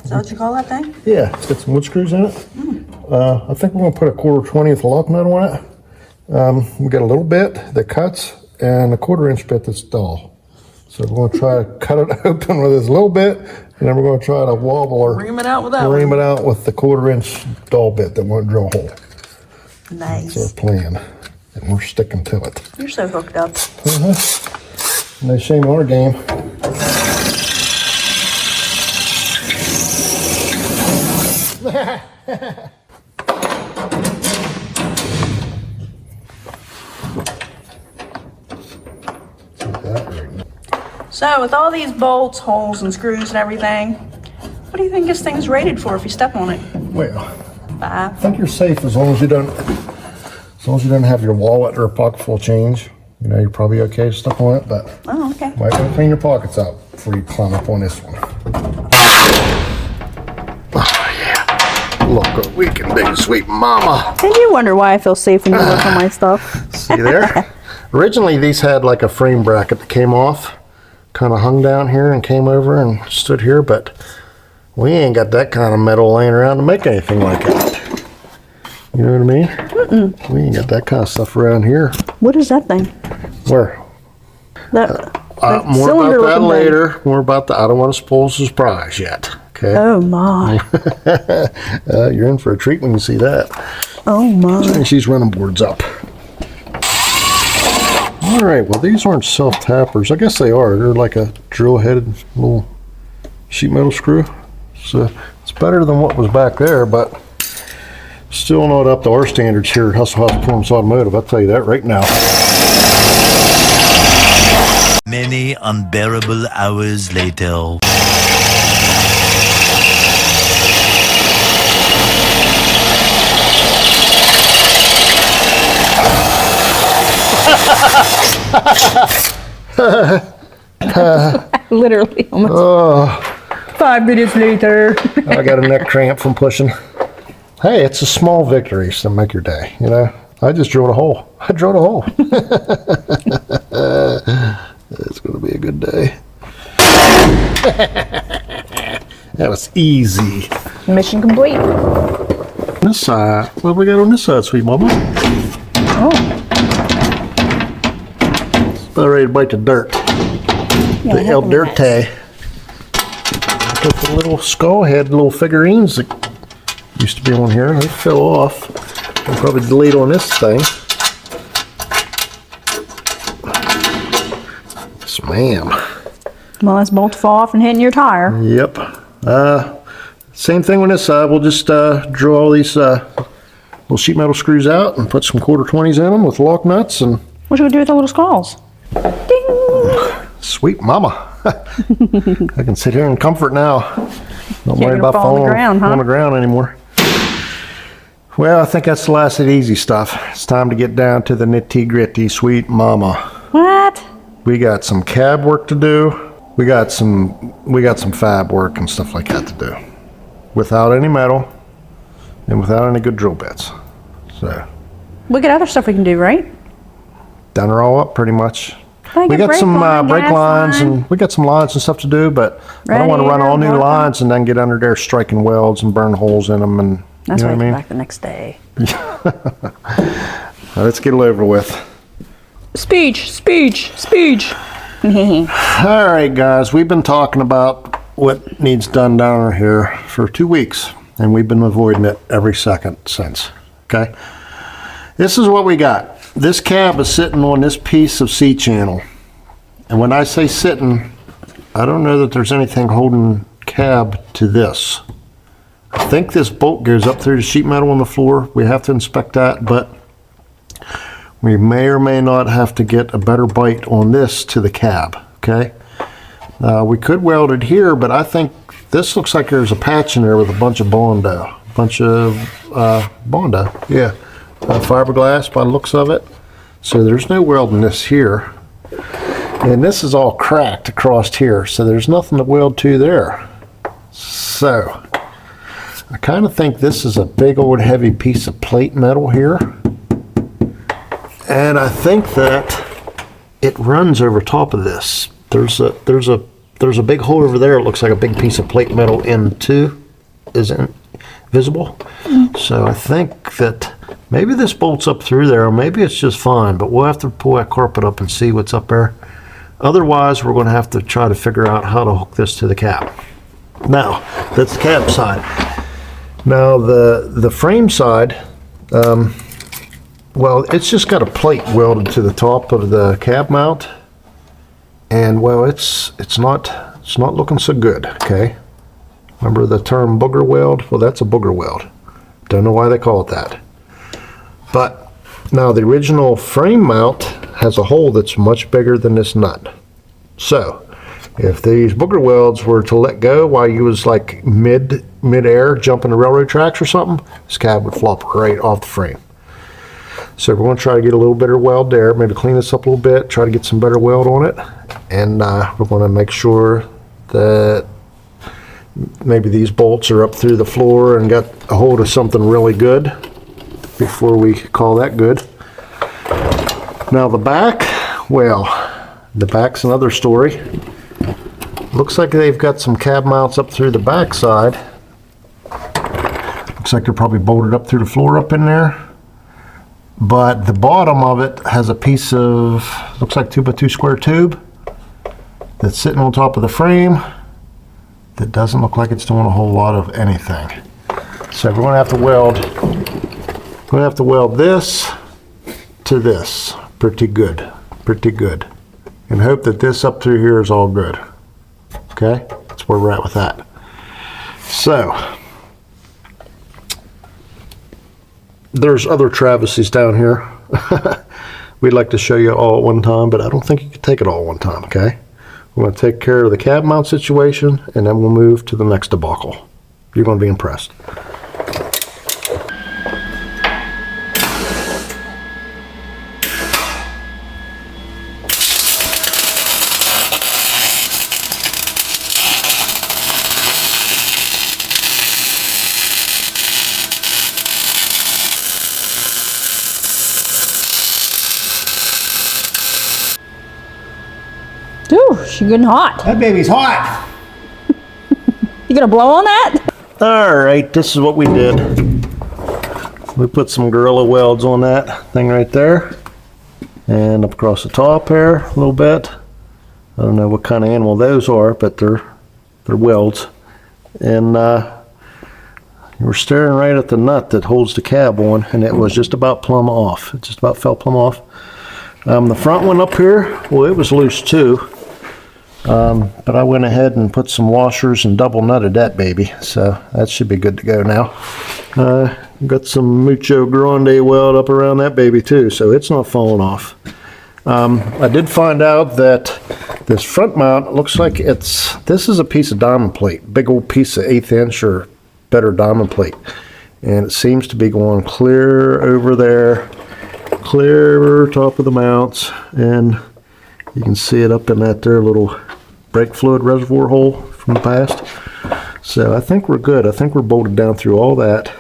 Is that what you call that thing? Yeah, it's got some wood screws in it. I think we're going to put a 1/4-20 with a lock nut on it. We got a little bit that cuts and a 1/4-inch bit that's dull. So we're going to try to cut it open with this little bit, and then we're going to try to wobble or ream it out with that ream it out with the 1/4-inch dull bit that won't drill a hole. Nice. That's our plan, and we're sticking to it. You're so hooked up. No shame on our game. So with all these bolts, holes, and screws and everything, what do you think this thing's rated for if you step on it? Well, 5? I think you're safe as long as you don't have your wallet or a pocket full of change. You know, you're probably okay to step on it, but Oh, okay. might want to clean your pockets out before you climb up on this one. Oh yeah, look what we can do, sweet mama. And you wonder why I feel safe when you work on my stuff. See there? Originally these had like a frame bracket that came off, kind of hung down here and came over and stood here, but we ain't got that kind of metal laying around to make anything like it. You know what I mean? Mm-mm. We ain't got that kind of stuff around here. What is that thing? Where? That More about that later. More about that. I don't want to spoil the surprise yet. Okay. Oh my. You're in for a treat when you see that. Oh my. She's running boards up. All right. Well, these aren't self-tappers. I guess they are. They're like a drill-headed little sheet metal screw. So it's better than what was back there, but still not up to our standards here at Hustle House Performance Automotive. I'll tell you that right now. Many unbearable hours later. Literally almost. 5 minutes later. I got a neck cramp from pushing. Hey, it's a small victories that make your day, you know. I just drilled a hole. I drilled a hole. It's going to be a good day. That was easy. Mission complete. This side. What do we got on this side, sweet mama? Oh. It's about ready to bite the dirt. Yeah, The El Dirte. Got the little skull head, little figurines that used to be on here. They fell off. I'll probably delete on this thing. Yes, ma'am. Well, let's bolt fall off and hit in your tire. Yep. Same thing on this side. We'll just drill all these little sheet metal screws out and put some 1/4-20s in them with lock nuts and What should we do with the little skulls? Ding! sweet mama. I can sit here in comfort now. Don't worry gonna about fall on the falling ground, huh? on the ground anymore. Well, I think that's the last of the easy stuff. It's time to get down to the nitty-gritty, sweet mama. What? We got some cab work to do. We got some fab work and stuff like that to do. Without any metal and without any good drill bits. So, We got other stuff we can do, right? done her all up pretty much. Like We a got brake some line, brake gas lines line. and we got some lines and stuff to do, but I don't want to run all new Radiator, lines and then get under there striking welds and burn holes in them and That's you know why what I I mean? back the next day. Let's get it over with. Speech. All right, guys, we've been talking about what needs done down here for 2 weeks, and we've been avoiding it every second since. Okay, this is what we got. This cab is sitting on this piece of C-channel, and when I say sitting, I don't know that there's anything holding cab to this. I think this bolt goes up through the sheet metal on the floor. We have to inspect that, but we may or may not have to get a better bite on this to the cab, okay? We could weld it here, but I think this looks like there's a patch in there with a bunch of Bondo. Bondo, yeah. Fiberglass by the looks of it. So there's no welding this here. And this is all cracked across here, so there's nothing to weld to there. So, I kind of think this is a big old heavy piece of plate metal here. And I think that it runs over top of this. There's a big hole over there. It looks like a big piece of plate metal N2 isn't visible. So I think that maybe this bolts up through there, or maybe it's just fine, but we'll have to pull that carpet up and see what's up there. Otherwise, we're going to have to try to figure out how to hook this to the cab. Now, that's the cab side. Now, the frame side, well, it's just got a plate welded to the top of the cab mount, and well, it's not looking so good. Okay, remember the term booger weld? Well, that's a booger weld. Don't know why they call it that. But now the original frame mount has a hole that's much bigger than this nut. So if these booger welds were to let go while you was like mid-air jumping the railroad tracks or something, this cab would flop right off the frame. So we're going to try to get a little better weld there, maybe clean this up a little bit, try to get some better weld on it, and we're going to make sure that maybe these bolts are up through the floor and got a hold of something really good before we call that good. Now the back, well, the back's another story. Looks like they've got some cab mounts up through the back side. Looks like they're probably bolted up through the floor up in there. But the bottom of it has a piece of, looks like 2x2 square tube that's sitting on top of the frame that doesn't look like it's doing a whole lot of anything. So we're going to have to weld this to this pretty good, and hope that this up through here is all good. Okay, that's where we're at with that. So there's other Travises down here. We'd like to show you all at one time, but I don't think you can take it all at one time, okay? We're going to take care of the cab mount situation, and then we'll move to the next debacle. You're going to be impressed. Ooh, she getting hot. That baby's hot! You gonna blow on that? All right, this is what we did. We put some Gorilla welds on that thing right there, and up across the top here a little bit. I don't know what kind of animal those are, but they're welds. And we're staring right at the nut that holds the cab on, and it was just about plumb off. It just about fell plumb off. The front one up here, well, it was loose too. But I went ahead and put some washers and double nutted that baby, so that should be good to go now. got some Mucho Grande weld up around that baby too, so it's not falling off. I did find out that this front mount looks like this is a piece of diamond plate, big old piece of 1/8 inch or better diamond plate, and it seems to be going clear over there, clear over top of the mounts, and you can see it up in that there little brake fluid reservoir hole from the past. So I think we're good. I think we're bolted down through all that.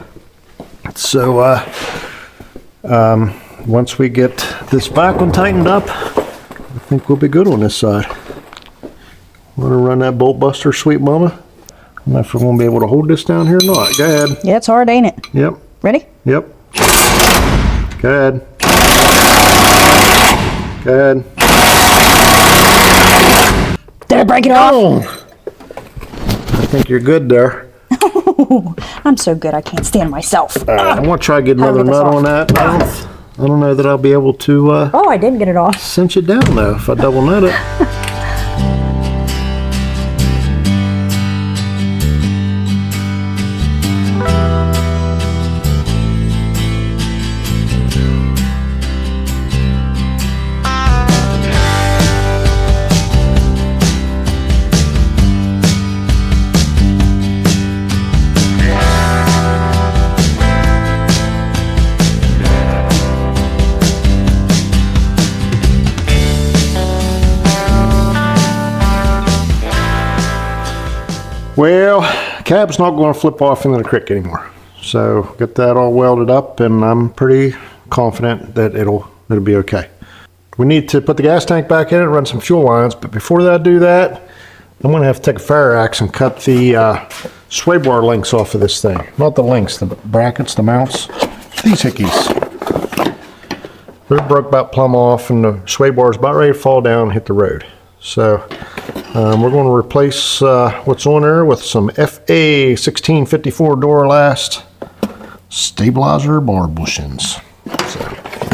So once we get this back one tightened up, I think we'll be good on this side. Want to run that bolt buster, sweet mama? I don't know if we're going to be able to hold this down here or not. Go ahead. Yeah, it's hard, ain't it? Yep. Ready? Yep. Go ahead. Go ahead. Did I break it off? Oh. I think you're good there. I'm so good I can't stand myself. I want to try to get How do I another get this nut off? on that. I don't know that I'll be able to Oh, I did get it off. cinch it down though if I double nut it. Well, cab's not going to flip off into the creek anymore. So get that all welded up, and I'm pretty confident that it'll be okay. We need to put the gas tank back in it and run some fuel lines, but before I do that, I'm going to have to take a fire axe and cut the sway bar links off of this thing. Not the links, the brackets, the mounts. These hickeys. They're broke about plumb off, and the sway bar is about ready to fall down and hit the road. So we're going to replace what's on there with some FA1654 door last stabilizer bar bushings. So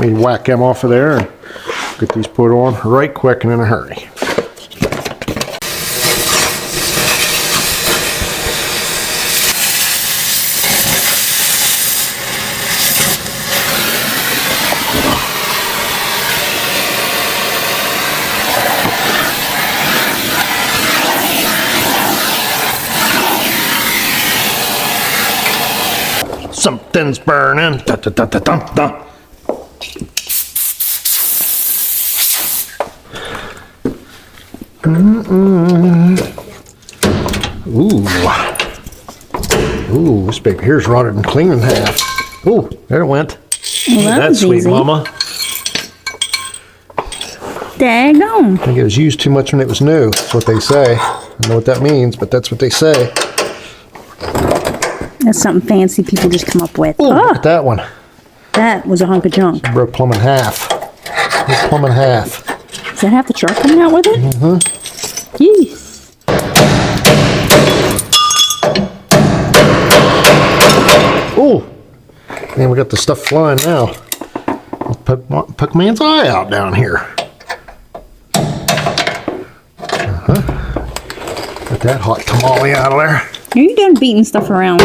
we whack them off of there and get these put on right quick and in a hurry. Something's burning. Da, da, da, da, da, da. Ooh. Ooh, this baby here's rotted and clean in half. Ooh, there it went. Well, that That's was sweet, easy. mama. Daggone. I think it was used too much when it was new. That's what they say. I don't know what that means, but that's what they say. That's something fancy people just come up with. Ooh, look Oh, at that one. that was a hunk of junk. Broke plumb in half. Broke plumb in half. Does that have the truck coming out with it? Mm-hmm. Jeez. Ooh. Man, we got the stuff flying now. I'll poke man's eye out down here. Get that hot tamale out of there. Are you done beating stuff around?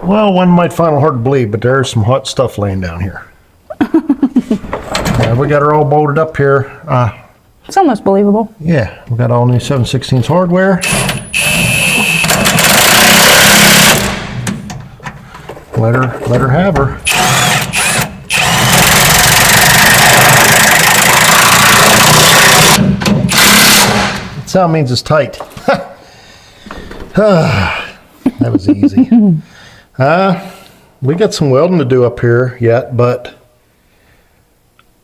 Well, one might find it hard to believe, but there's some hot stuff laying down here. We got her all bolted up here. It's almost believable. Yeah, we got all new 7/16 hardware. Let her have her. Sound means it's tight. That was easy. We got some welding to do up here yet, but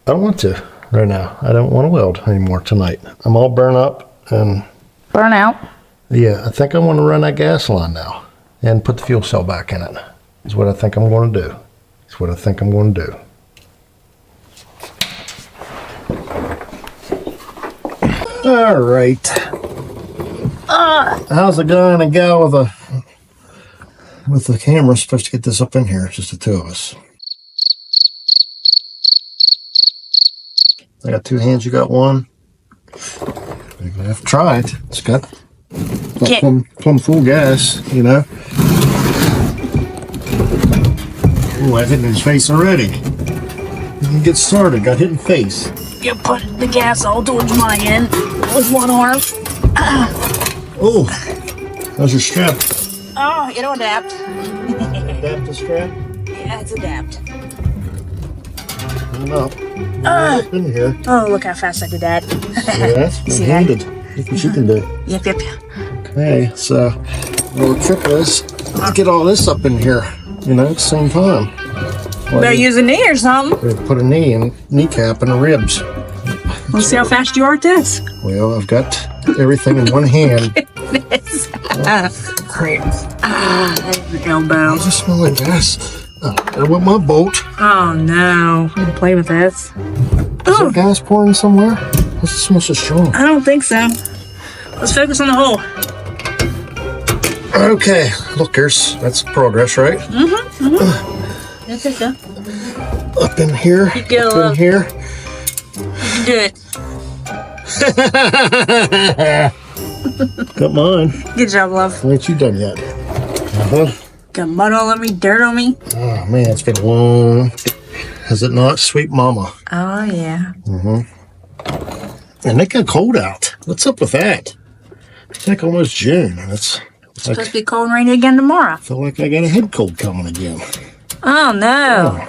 I don't want to right now. I don't want to weld anymore tonight. I'm all burnt up, and Burn out. yeah, I think I want to run that gas line now and put the fuel cell back in it. Is what I think I'm going to do. It's what I think I'm going to do. All right. How's the guy and a gal with the camera supposed to get this up in here? It's just the two of us. I got two hands. You got one. There you I have to try it. It's got Get- plumb full gas, you know. Oh, I hit in his face already. You can get started. Got hit in the face. You put the gas all towards my end with one arm. Oh, how's your strap? Oh, it'll adapt. Adapt the strap? Yeah, it's adapt. Enough. Up in here. Oh, look how fast I did that. Yeah, See that? one-handed. Look what you can do. Yep. Okay, so the trick is to get all this up in here, you know, at the same time. Better use a knee or something. Put a kneecap in the ribs. Let's see how fast you are at this. Well, I've got everything in one hand. Great. There's the elbow. How's it smell like gas? There went my bolt. Oh no, we can play with this. Is there gas pouring somewhere? What's it smell so strong? I don't think so. Let's focus on the hole. Okay, look, that's progress, right? That's it, though. Up in here, go, up in here. You can do it. Got mine. Good job, love. Why ain't you done yet? Got mud all on me, dirt on me. Oh man, it's been long. Has it not, sweet mama? Oh, yeah. And it got cold out. What's up with that? It's like almost June, and it's Supposed to be cold and rainy again tomorrow. I feel like I got a head cold coming again. Oh, no.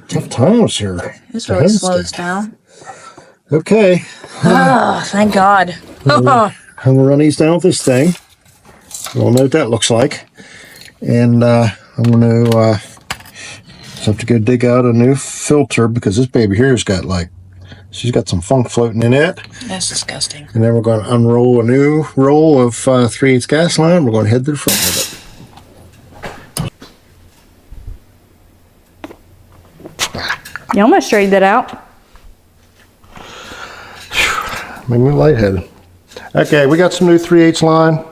Tough times here. This really slows down. Okay, Oh, thank God. Oh, I'm gonna run these down with this thing. We'll know what that looks like. And I'm gonna have to go dig out a new filter because this baby here has got she's got some funk floating in it. that's disgusting. And then we're going to unroll a new roll of 3/8 gas line. We're going to head to the front with it. You almost straightened it out. Make me lightheaded. Okay, we got some new 3/8 line.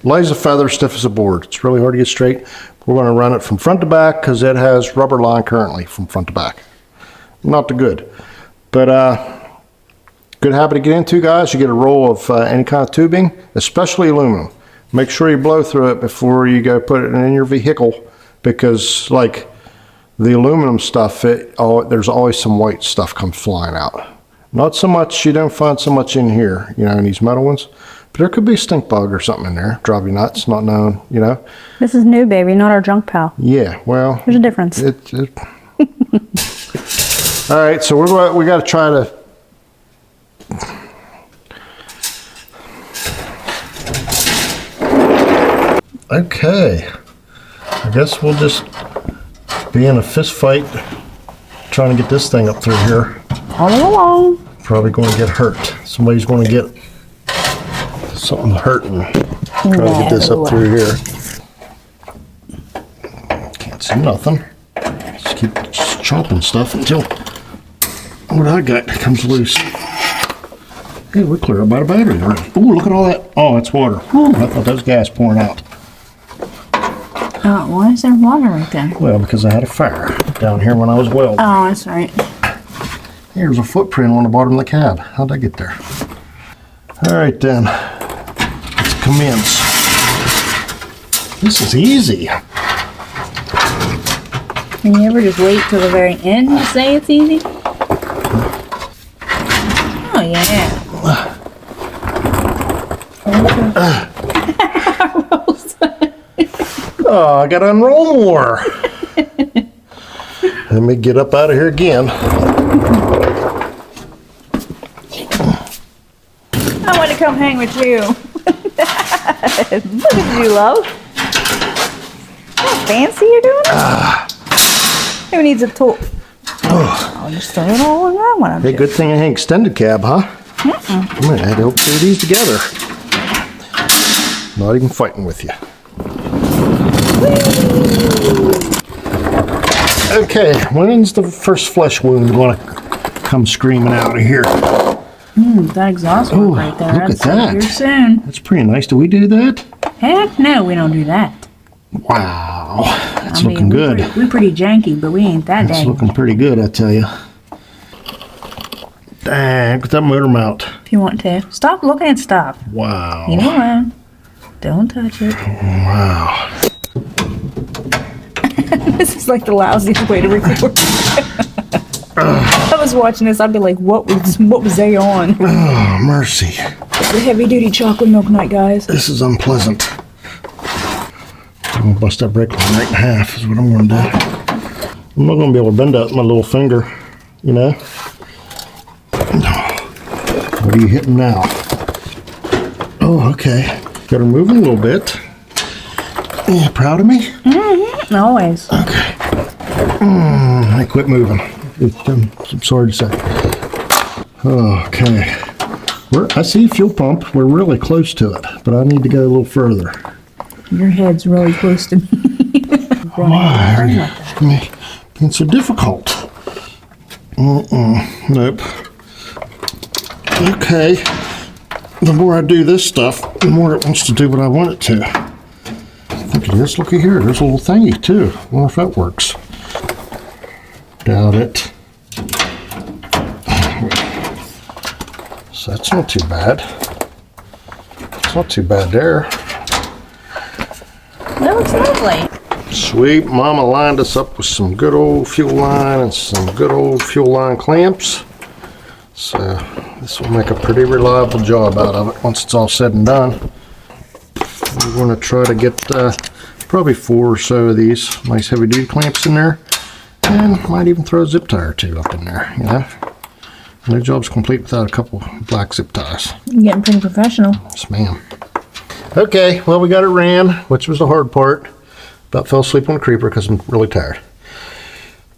Light as a feather, stiff as a board. It's really hard to get straight. We're going to run it from front to back because it has rubber line currently from front to back. Not the good. But good habit to get into, guys. You get a roll of any kind of tubing, especially aluminum. Make sure you blow through it before you go put it in your vehicle because like the aluminum stuff, there's always some white stuff comes flying out. Not so much, you don't find so much in here, you know, in these metal ones. But there could be a stink bug or something in there. Drive you nuts, not known, you know. This is new, baby, not our junk pal. Yeah, well. There's a difference. All right, so we got to try to. Okay, I guess we'll just be in a fist fight trying to get this thing up through here. All along. Probably going to get hurt. Somebody's going to get something hurting. Trying to get this up through here. Can't see nothing. Just keep chopping stuff until what I got comes loose. Hey, we're clear about a battery already. Ooh, look at all that. Oh, it's water. Ooh, I thought that was gas pouring out. Oh, why is there water right there? Well, because I had a fire down here when I was welding. Oh, that's right. Here's a footprint on the bottom of the cab. How'd I get there? All right, then. Let's commence. This is easy. Can you ever just wait till the very end to say it's easy? Oh, yeah. Oh, I gotta unroll more. Let me get up out of here again. I want to come hang with you. Look at you, love. How fancy you're doing it. Who needs a tool? I'll just throw it all in that one. Hey, good thing I ain't extended cab, huh? I'm gonna have to help do these together. Not even fighting with you. Okay, when's the first flesh wound gonna come screaming out of here? That exhaust work right there. Look at that. Here soon. That's pretty nice. Do we do that? Heck no, we don't do that. Wow, that's I mean, looking good. We're pretty janky, but we ain't that It's janky. looking pretty good, I tell you. Dang, put that motor mount. If you want to. Stop looking at stuff. Wow. Leave it alone. Don't touch it. Wow. This is like the lousiest way to record. If I was watching this, I'd be like, what was they on? Oh, mercy. It's the heavy duty chocolate milk night, guys. This is unpleasant. I'm gonna bust that brake line right in half is what I'm gonna do. I'm not gonna be able to bend that with my little finger, you know? What are you hitting now? Oh, okay. Got her moving a little bit. Yeah, proud of me? Mm-hmm. Always. Okay. I quit moving. I'm sorry to say. Okay. I see fuel pump. We're really close to it, but I need to go a little further. Your head's really close to me. Why are you being so difficult? Nope. Okay. The more I do this stuff, the more it wants to do what I want it to. I think it is. Looky here. There's a little thingy too. I wonder if that works. Doubt it. So that's not too bad. It's not too bad there. That looks lovely. Sweet mama lined us up with some good old fuel line and some good old fuel line clamps. So this will make a pretty reliable job out of it once it's all said and done. We're going to try to get probably 4 or so of these nice heavy duty clamps in there, and might even throw a zip tie or 2 up in there, you know. No job's complete without a couple black zip ties. You're getting pretty professional. Yes, ma'am. Okay, well, we got it ran, which was the hard part. About fell asleep on the creeper because I'm really tired.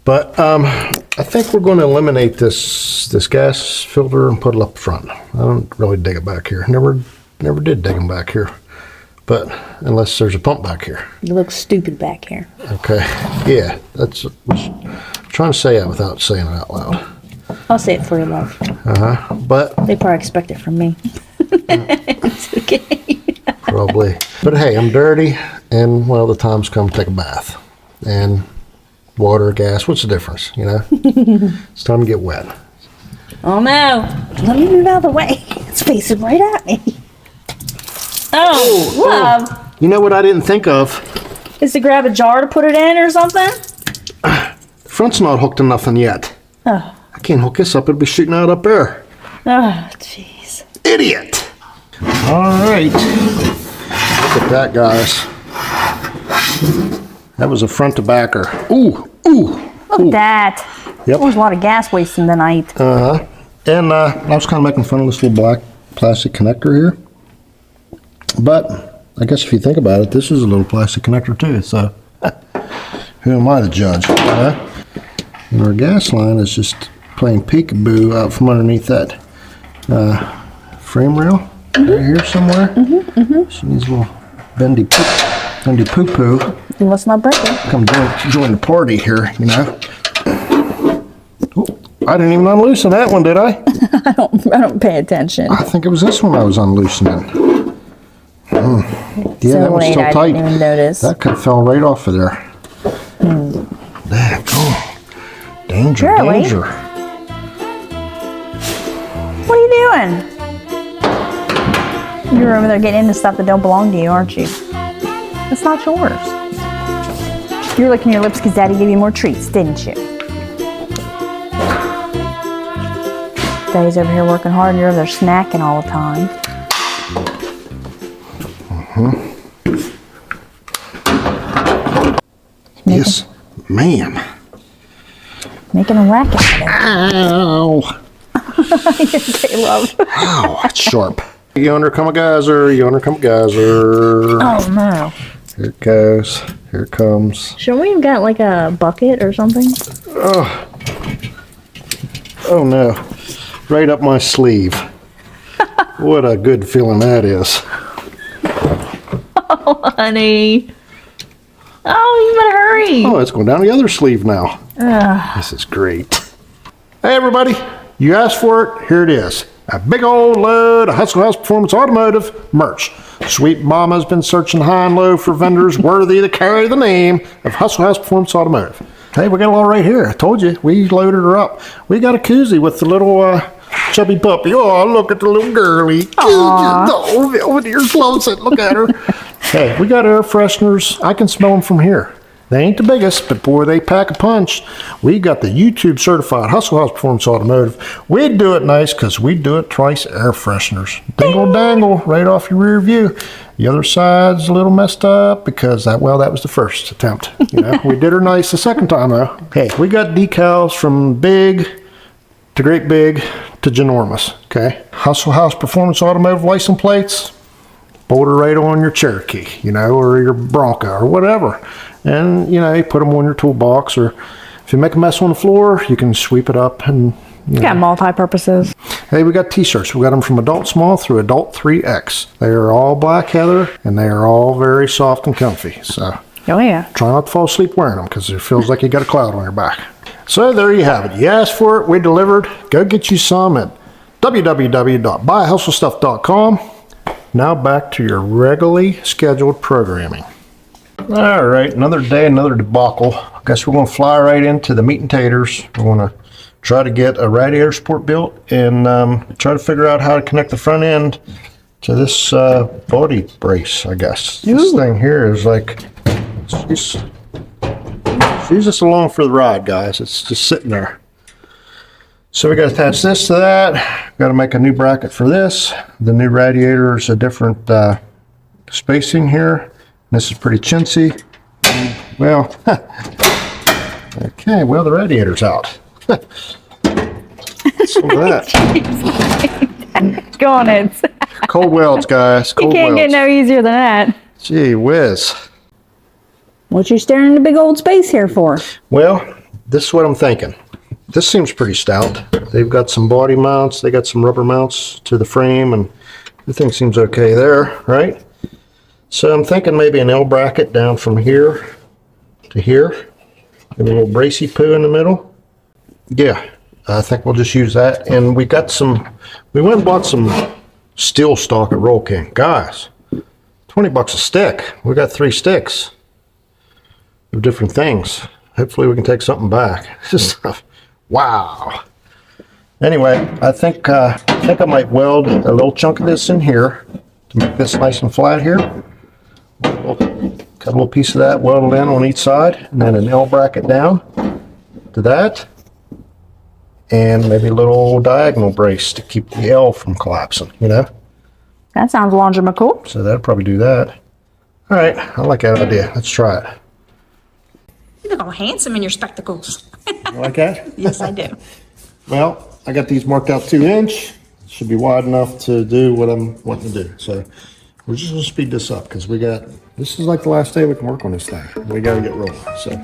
But I think we're going to eliminate this gas filter and put it up front. I don't really dig it back here. Never did dig them back here. But unless there's a pump back here. You look stupid back here. Okay. Yeah, that's I'm trying to say it without saying it out loud. I'll say it for you, love. But They probably expect it from me. It's okay. probably. But hey, I'm dirty, and well, the time's come to take a bath. And water, gas, what's the difference, you know? It's time to get wet. Oh no. Let me move out of the way. It's facing right at me. Oh, love. You know what I didn't think of? Is to grab a jar to put it in or something? The front's not hooked to nothing yet. Oh. I can't hook this up, it'll be shooting out up there. Oh, jeez. Idiot! Alright. Look at that, guys. That was a front to backer. Ooh, ooh. Look at that. Yep. There was a lot of gas wasting tonight. And I was kind of making fun of this little black plastic connector here. But I guess if you think about it, this is a little plastic connector too, so who am I to judge? And our gas line is just playing peekaboo out from underneath that frame rail right here somewhere. She needs a little bendy poo-poo. Let's not break it. Come join the party here, you know. Ooh, I didn't even unloosen that one, did I? I don't pay attention. I think it was this one I was unloosening. Yeah, So that one's late, still I tight. didn't even notice. That cut fell right off of there. There, go. Danger, Shirley. danger. What are you doing? You're over there getting into stuff that don't belong to you, aren't you? It's not yours. You're licking your lips because Daddy gave you more treats, didn't you? Daddy's over here working hard and you're over there snacking all the time. Yes, ma'am. Making a racket. Ow. You say love. Ow, that's sharp. Yonder come a geyser, yonder come a geyser. Oh no. Here it goes. Here it comes. Shouldn't we have got like a bucket or something? Oh no. Right up my sleeve. What a good feeling that is. Oh, honey. Oh, you better hurry. Oh, it's going down the other sleeve now. This is great. Hey everybody, you asked for it, here it is. A big old load of Hustle House Performance Automotive merch. Sweet Mama's been searching high and low for vendors worthy to carry the name of Hustle House Performance Automotive. Hey, we got it all right here. I told you, we loaded her up. We got a koozie with the little chubby puppy. Oh, look at the little girlie. Oh, Velvetier's loves it. Look at her. Hey, we got air fresheners. I can smell them from here. They ain't the biggest, but boy, they pack a punch. We got the YouTube certified Hustle House Performance Automotive. We do it nice because we do it twice air fresheners. Dingle dangle right off your rear view. The other side's a little messed up because that was the first attempt. You know, we did her nice the second time though. Hey, we got decals from big to great big to ginormous. Okay, Hustle House Performance Automotive license plates. Bolt her right on your Cherokee, you know, or your Bronco or whatever. And, you know, you put them on your toolbox, or if you make a mess on the floor, you can sweep it up and, Got multi-purposes. Hey, we got t-shirts. We got them from adult small through adult 3X. They are all black heather, and they are all very soft and comfy. So, oh yeah. Try not to fall asleep wearing them because it feels like you got a cloud on your back. So there you have it. You asked for it, we delivered. Go get you some at www.buyhustlestuff.com. Now back to your regularly scheduled programming. All right, another day, another debacle. I guess we're going to fly right into the meat and taters. We're going to try to get a radiator support built and try to figure out how to connect the front end to this body brace, I guess. Ooh. This thing here is like, she's just along for the ride, guys. It's just sitting there. So we got to attach this to that. Got to make a new bracket for this. The new radiator is a different spacing here. This is pretty chintzy. Well, okay, well, the radiator's out. Some of that. Go on it. Cold welds, guys. Cold You can't welds. get no easier than that. Gee whiz. What you staring at the big old space here for? Well, this is what I'm thinking. This seems pretty stout. They've got some body mounts. They got some rubber mounts to the frame, and everything seems okay there, right? So I'm thinking maybe an L bracket down from here to here. Maybe a little bracy poo in the middle. Yeah, I think we'll just use that. And we got some, we went and bought some steel stock at Roll King. Guys, 20 bucks a stick. We got 3 sticks of different things. Hopefully we can take something back. This stuff. Wow. Anyway, I think I might weld a little chunk of this in here to make this nice and flat here. Cut a little piece of that, weld it in on each side, and then an L bracket down to that, and maybe a little diagonal brace to keep the L from collapsing, you know? That sounds logical. So that'll probably do that. All right, I like that idea. Let's try it. You look all handsome in your spectacles. You like that? Yes, I do. Well, I got these marked out 2 inch. Should be wide enough to do what I'm wanting to do. So we're just gonna speed this up because this is like the last day we can work on this thing. We gotta get rolling, so.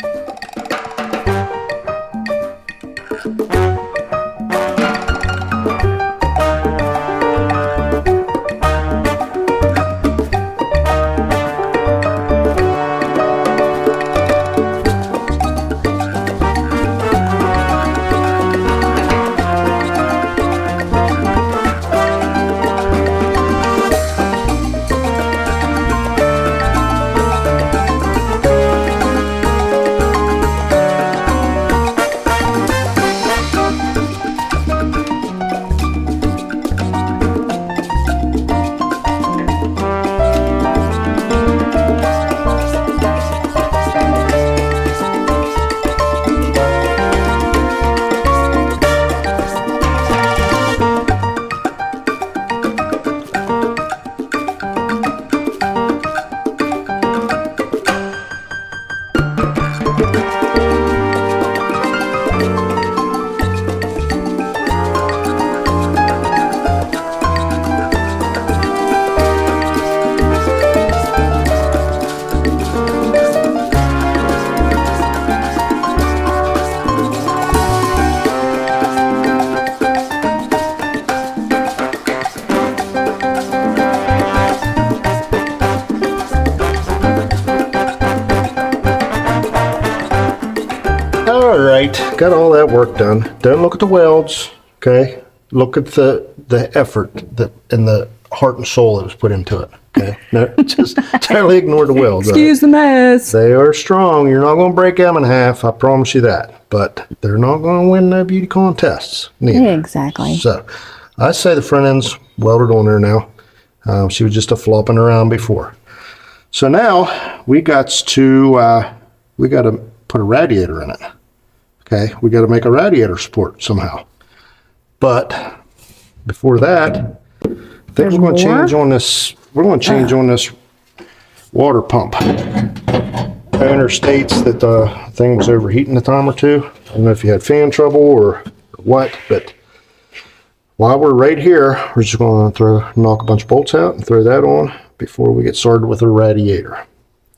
All right, got all that work done. Don't look at the welds, okay? Look at the effort and the heart and soul that was put into it, okay? No, just totally ignore the welds. Excuse the mess. They are strong. You're not going to break them in half, I promise you that. But they're not going to win no beauty contests neither. Exactly. So, I say the front end's welded on there now. She was just a flopping around before. So now we got to put a radiator in it. Okay, we got to make a radiator support somehow. But before that, I think we're going to change on this. We're going to change on this water pump. The owner states that the thing was overheating a time or two. I don't know if you had fan trouble or what, but while we're right here, we're just going to knock a bunch of bolts out and throw that on before we get started with the radiator.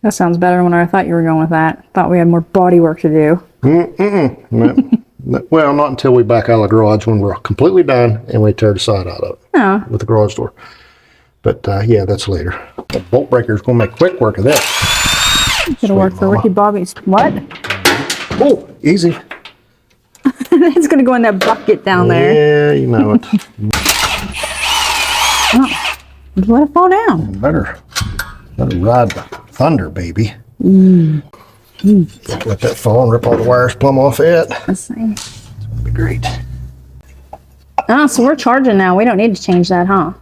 That sounds better than I thought you were going with that. Thought we had more body work to do. Well, not until we back out of the garage when we're completely done and we tear the side out of it with the garage door. But yeah, that's later. The bolt breaker is going to make quick work of this. It'll work for Ricky Bobby's. What? Oh, easy. It's going to go in that bucket down there. Yeah, you know it. Oh, let it fall down. Better ride the thunder, baby. Let that fall and rip all the wires plumb off it. Let's see. That'd be great. Oh, so we're charging now. We don't need to change that, huh?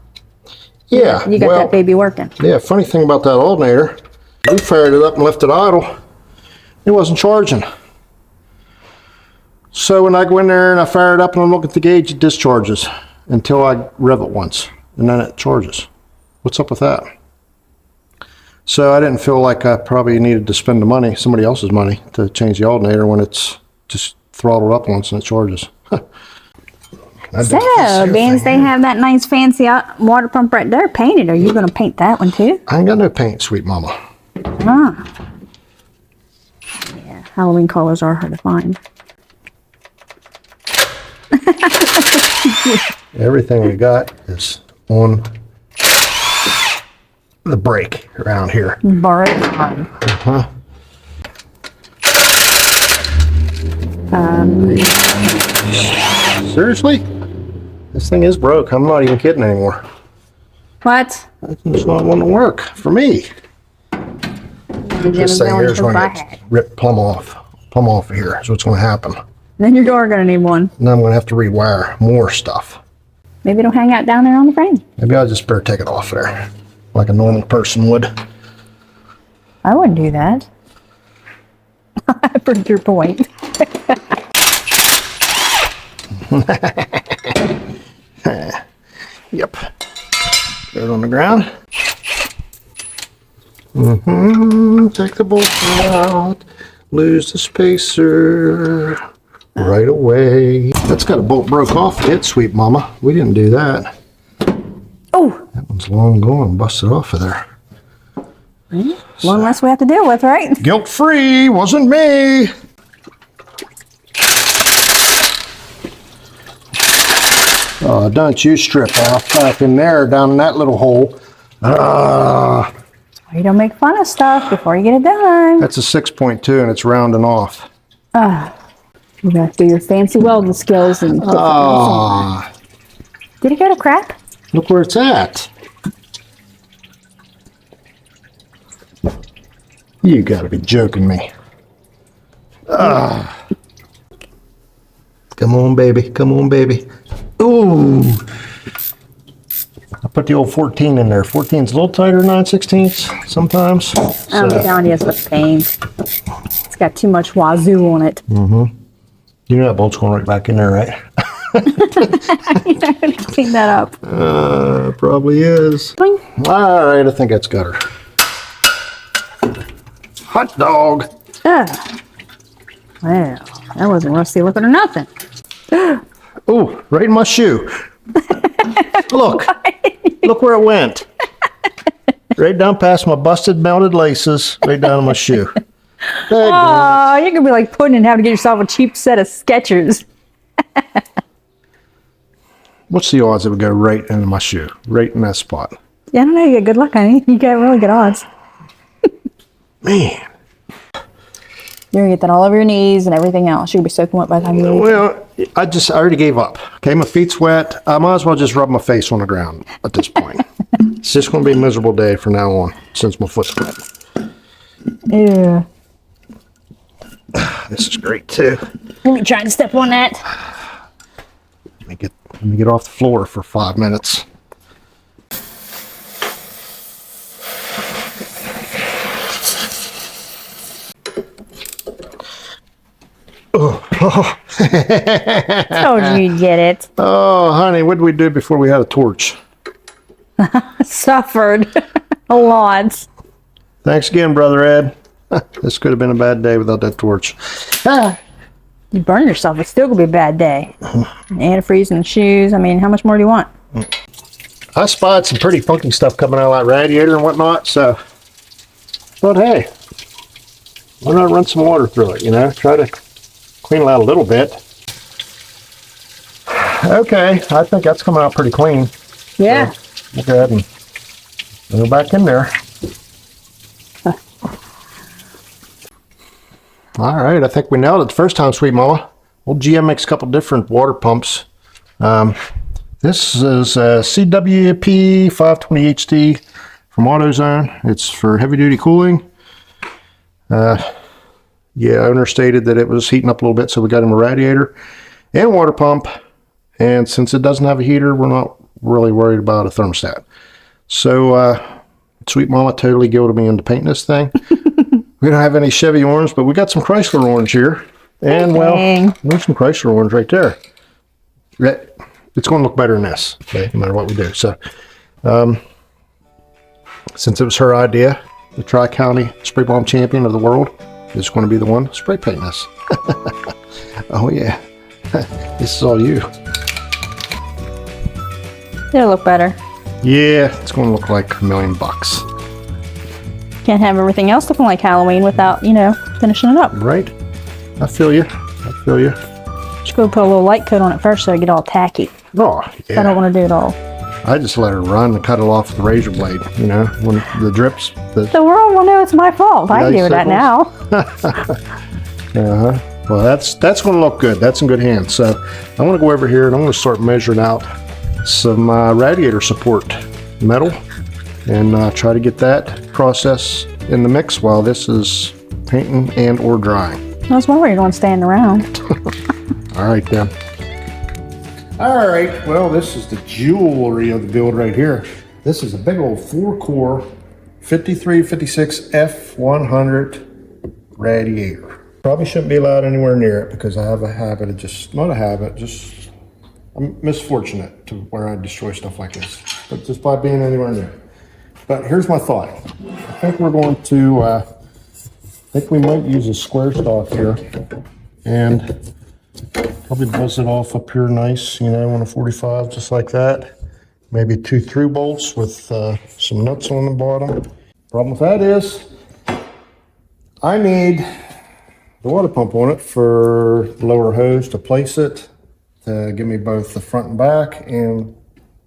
Yeah. You got that baby working. Yeah, funny thing about that alternator, we fired it up and left it idle. It wasn't charging. So when I go in there and I fire it up and I look at the gauge, it discharges until I rev it once, and then it charges. What's up with that? So I didn't feel like I probably needed to spend the money, somebody else's money, to change the alternator when it's just throttled up once and it charges. So, being they have that nice fancy water pump right there painted, are you going to paint that one too? I ain't got no paint, sweet mama. Ah. Yeah, Halloween colors are hard to find. Everything we got is on the brake around here. Borrow time. Seriously? This thing is broke. I'm not even kidding anymore. What? It's not going to work for me. This thing here is going to rip plumb off of here. So what's going to happen. Then your door going to need one. And I'm going to have to rewire more stuff. Maybe it'll hang out down there on the frame. Maybe I'll just better take it off there, like a normal person would. I wouldn't do that. I proved your point. Yep. Throw it on the ground. Take the bolt out. Lose the spacer. Right away. That's got a bolt broke off it, sweet mama. We didn't do that. Oh! That one's long gone, busted off of there. One less we have to deal with, right? Guilt-free, wasn't me. Oh, don't you strip off back in there, down in that little hole. You don't make fun of stuff before you get it done. That's a 6.2 and it's rounding off. You got to do your fancy welding skills and put Did it go to crap? Look where it's at. You gotta be joking me. Come on, baby. Come on, baby. Ooh. I put the old 14 in there. 14's a little tighter than 9/16 sometimes. I'm telling you, it's a pain. It's got too much wazoo on it. You know that bolt's going right back in there, right? You're not going to clean that up. Probably is. Boing. All right, I think that's got her. Hot dog. Well, that wasn't rusty looking or nothing. Ooh, right in my shoe. Look. Look where it went. Right down past my busted melted laces, right down in my shoe. Oh, you're going to be like Puddin' and having to get yourself a cheap set of Skechers. What's the odds it would go right into my shoe? Right in that spot. Yeah, I don't know. You got good luck, honey. You got really good odds. Man. You're going to get that all over your knees and everything else. You're going to be soaking wet by the time you leave. Well, I already gave up. Okay, my feet's wet. I might as well just rub my face on the ground at this point. It's just going to be a miserable day from now on since my foot's wet. Yeah. This is great too. Let me try and step on that. Let me get Let me get off the floor for 5 minutes. Oh, Told you you'd get it. oh, honey, what did we do before we had a torch? Suffered a lot. Thanks again, Brother Ed. This could have been a bad day without that torch. You burn yourself, it's still gonna be a bad day. Antifreeze in the shoes. I mean, how much more do you want? I spotted some pretty funky stuff coming out of that radiator and whatnot, so but hey, why not run some water through it, you know? Try to clean it out a little bit. Okay, I think that's coming out pretty clean. Yeah. So we'll go ahead and go back in there. All right, I think we nailed it the first time, Sweet Mama. Old GM makes a couple different water pumps. This is a CWP 520 HT from AutoZone. It's for heavy duty cooling. Yeah, owner stated that it was heating up a little bit, so we got him a radiator and a water pump. And since it doesn't have a heater, we're not really worried about a thermostat. So, Sweet Mama totally guilted me into painting this thing. We don't have any Chevy orange, but we got some Chrysler orange here. And, well, there's some Chrysler orange right there. It's going to look better than this, okay, no matter what we do. So, since it was her idea, the Tri-County Spray Bomb Champion of the world is going to be the one spray painting us. Oh, yeah. This is all you. It'll look better. Yeah, it's going to look like $1 million. Can't have everything else looking like Halloween without, you know, finishing it up. Right? I feel you. I feel you. Just go put a little light coat on it first so it get all tacky. Oh, yeah. I don't want to do it all. I just let her run and cut it off with the razor blade, you know, when the drips. The world will know it's my fault. I can do that now. Uh-huh. Well, that's going to look good. That's in good hands. So I'm going to go over here and I'm going to start measuring out some radiator support metal and try to get that process in the mix while this is painting and or drying. I was wondering on standing around. All right, then. All right, well, this is the jewelry of the build right here. This is a big old 4-core 5356 F100 radiator. Probably shouldn't be allowed anywhere near it because I have a habit of just, not a habit, just, I'm misfortunate to where I destroy stuff like this. But just by being anywhere near it. But here's my thought. I think we're going to, I think we might use a square stock here and probably buzz it off up here nice, you know, on a 45, just like that. Maybe 2 through bolts with some nuts on the bottom. Problem with that is I need the water pump on it for the lower hose to place it, to give me both the front and back and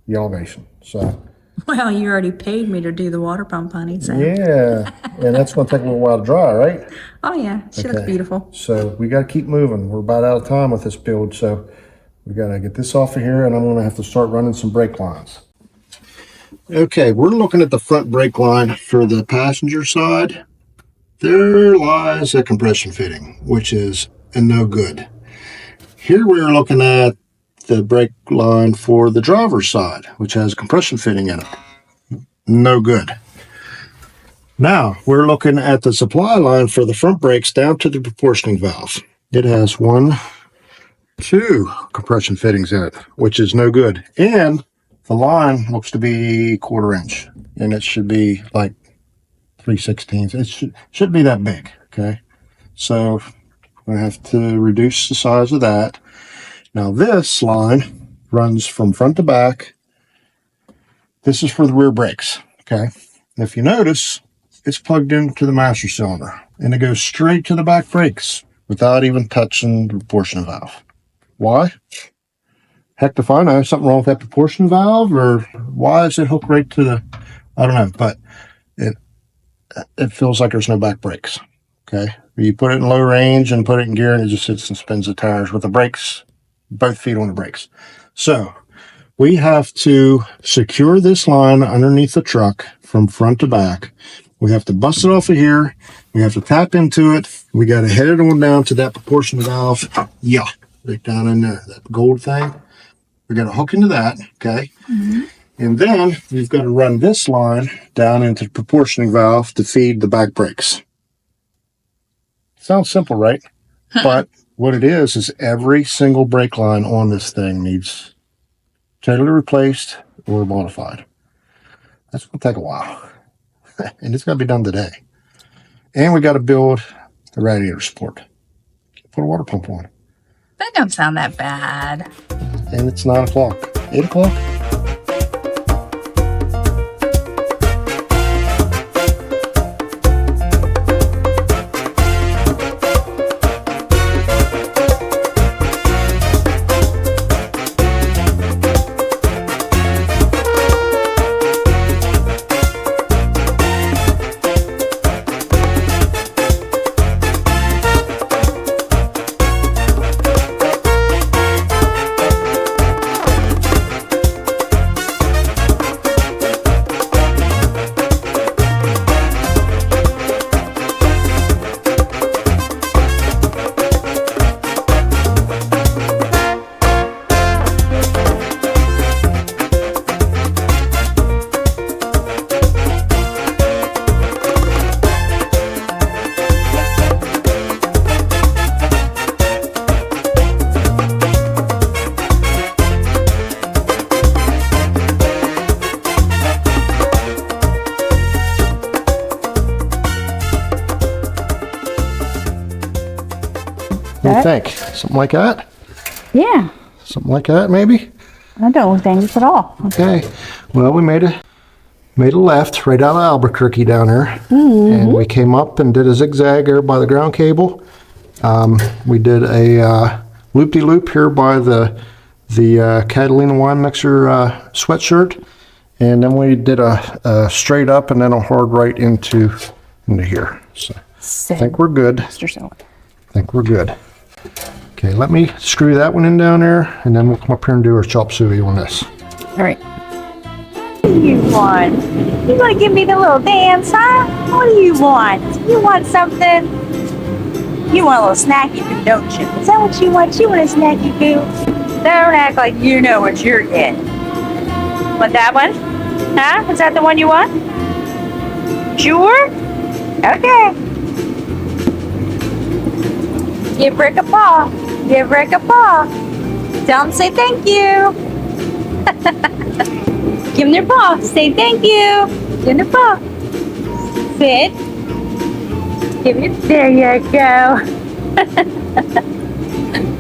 the elevation. So, Well, you already paid me to do the water pump, honey. So. yeah, and that's going to take a little while to dry, right? Oh, yeah. She looks beautiful. So we got to keep moving. We're about out of time with this build, so we got to get this off of here, and I'm going to have to start running some brake lines. Okay, we're looking at the front brake line for the passenger side. There lies a compression fitting, which is a no good. Here we're looking at the brake line for the driver's side, which has a compression fitting in it. No good. Now, we're looking at the supply line for the front brakes down to the proportioning valve. It has 2 compression fittings in it, which is no good. And the line looks to be 1/4 inch, and it should be like 3/16. It should be that big, okay? So I have to reduce the size of that. Now this line runs from front to back. This is for the rear brakes, okay? And if you notice, it's plugged into the master cylinder, and it goes straight to the back brakes without even touching the proportion valve. Why? Heck if I know. Something wrong with that proportion valve, or why is it hooked right to the, I don't know, but it feels like there's no back brakes, okay? You put it in low range and put it in gear, and it just sits and spins the tires with the brakes, both feet on the brakes. So we have to secure this line underneath the truck from front to back. We have to bust it off of here. We have to tap into it. We got to head it on down to that proportion valve. Yeah, right down in there, that gold thing. We're going to hook into that, okay? And then we've got to run this line down into the proportioning valve to feed the back brakes. Sounds simple, right? But what it is every single brake line on this thing needs totally replaced or modified. That's going to take a while. And it's going to be done today. And we got to build the radiator support. Put a water pump on. That don't sound that bad. And it's 9 o'clock. 8 o'clock? What do you think? Something like that? Yeah. Something like that, maybe? I don't think it's at all. Okay. Well, we made a left right out of Albuquerque down there. And we came up and did a zigzag there by the ground cable. We did a loop-de-loop here by the Catalina wine mixer sweatshirt. And then we did a straight up and then a hard right into here. So I think we're good. I think we're good. Okay, let me screw that one in down there, and then we'll come up here and do our chop suey on this. All right. What do you want? You want to give me the little dance, huh? What do you want? You want something? You want a little snacky food, don't you? Is that what you want? You want a snacky food? Don't act like you know what you're getting. Want that one? Huh? Is that the one you want? Sure? Okay. Give Rick a paw. Give Rick a paw. Tell him say thank you. Give him their paw. Say thank you. Give him their paw. Sit. Give it. There you go.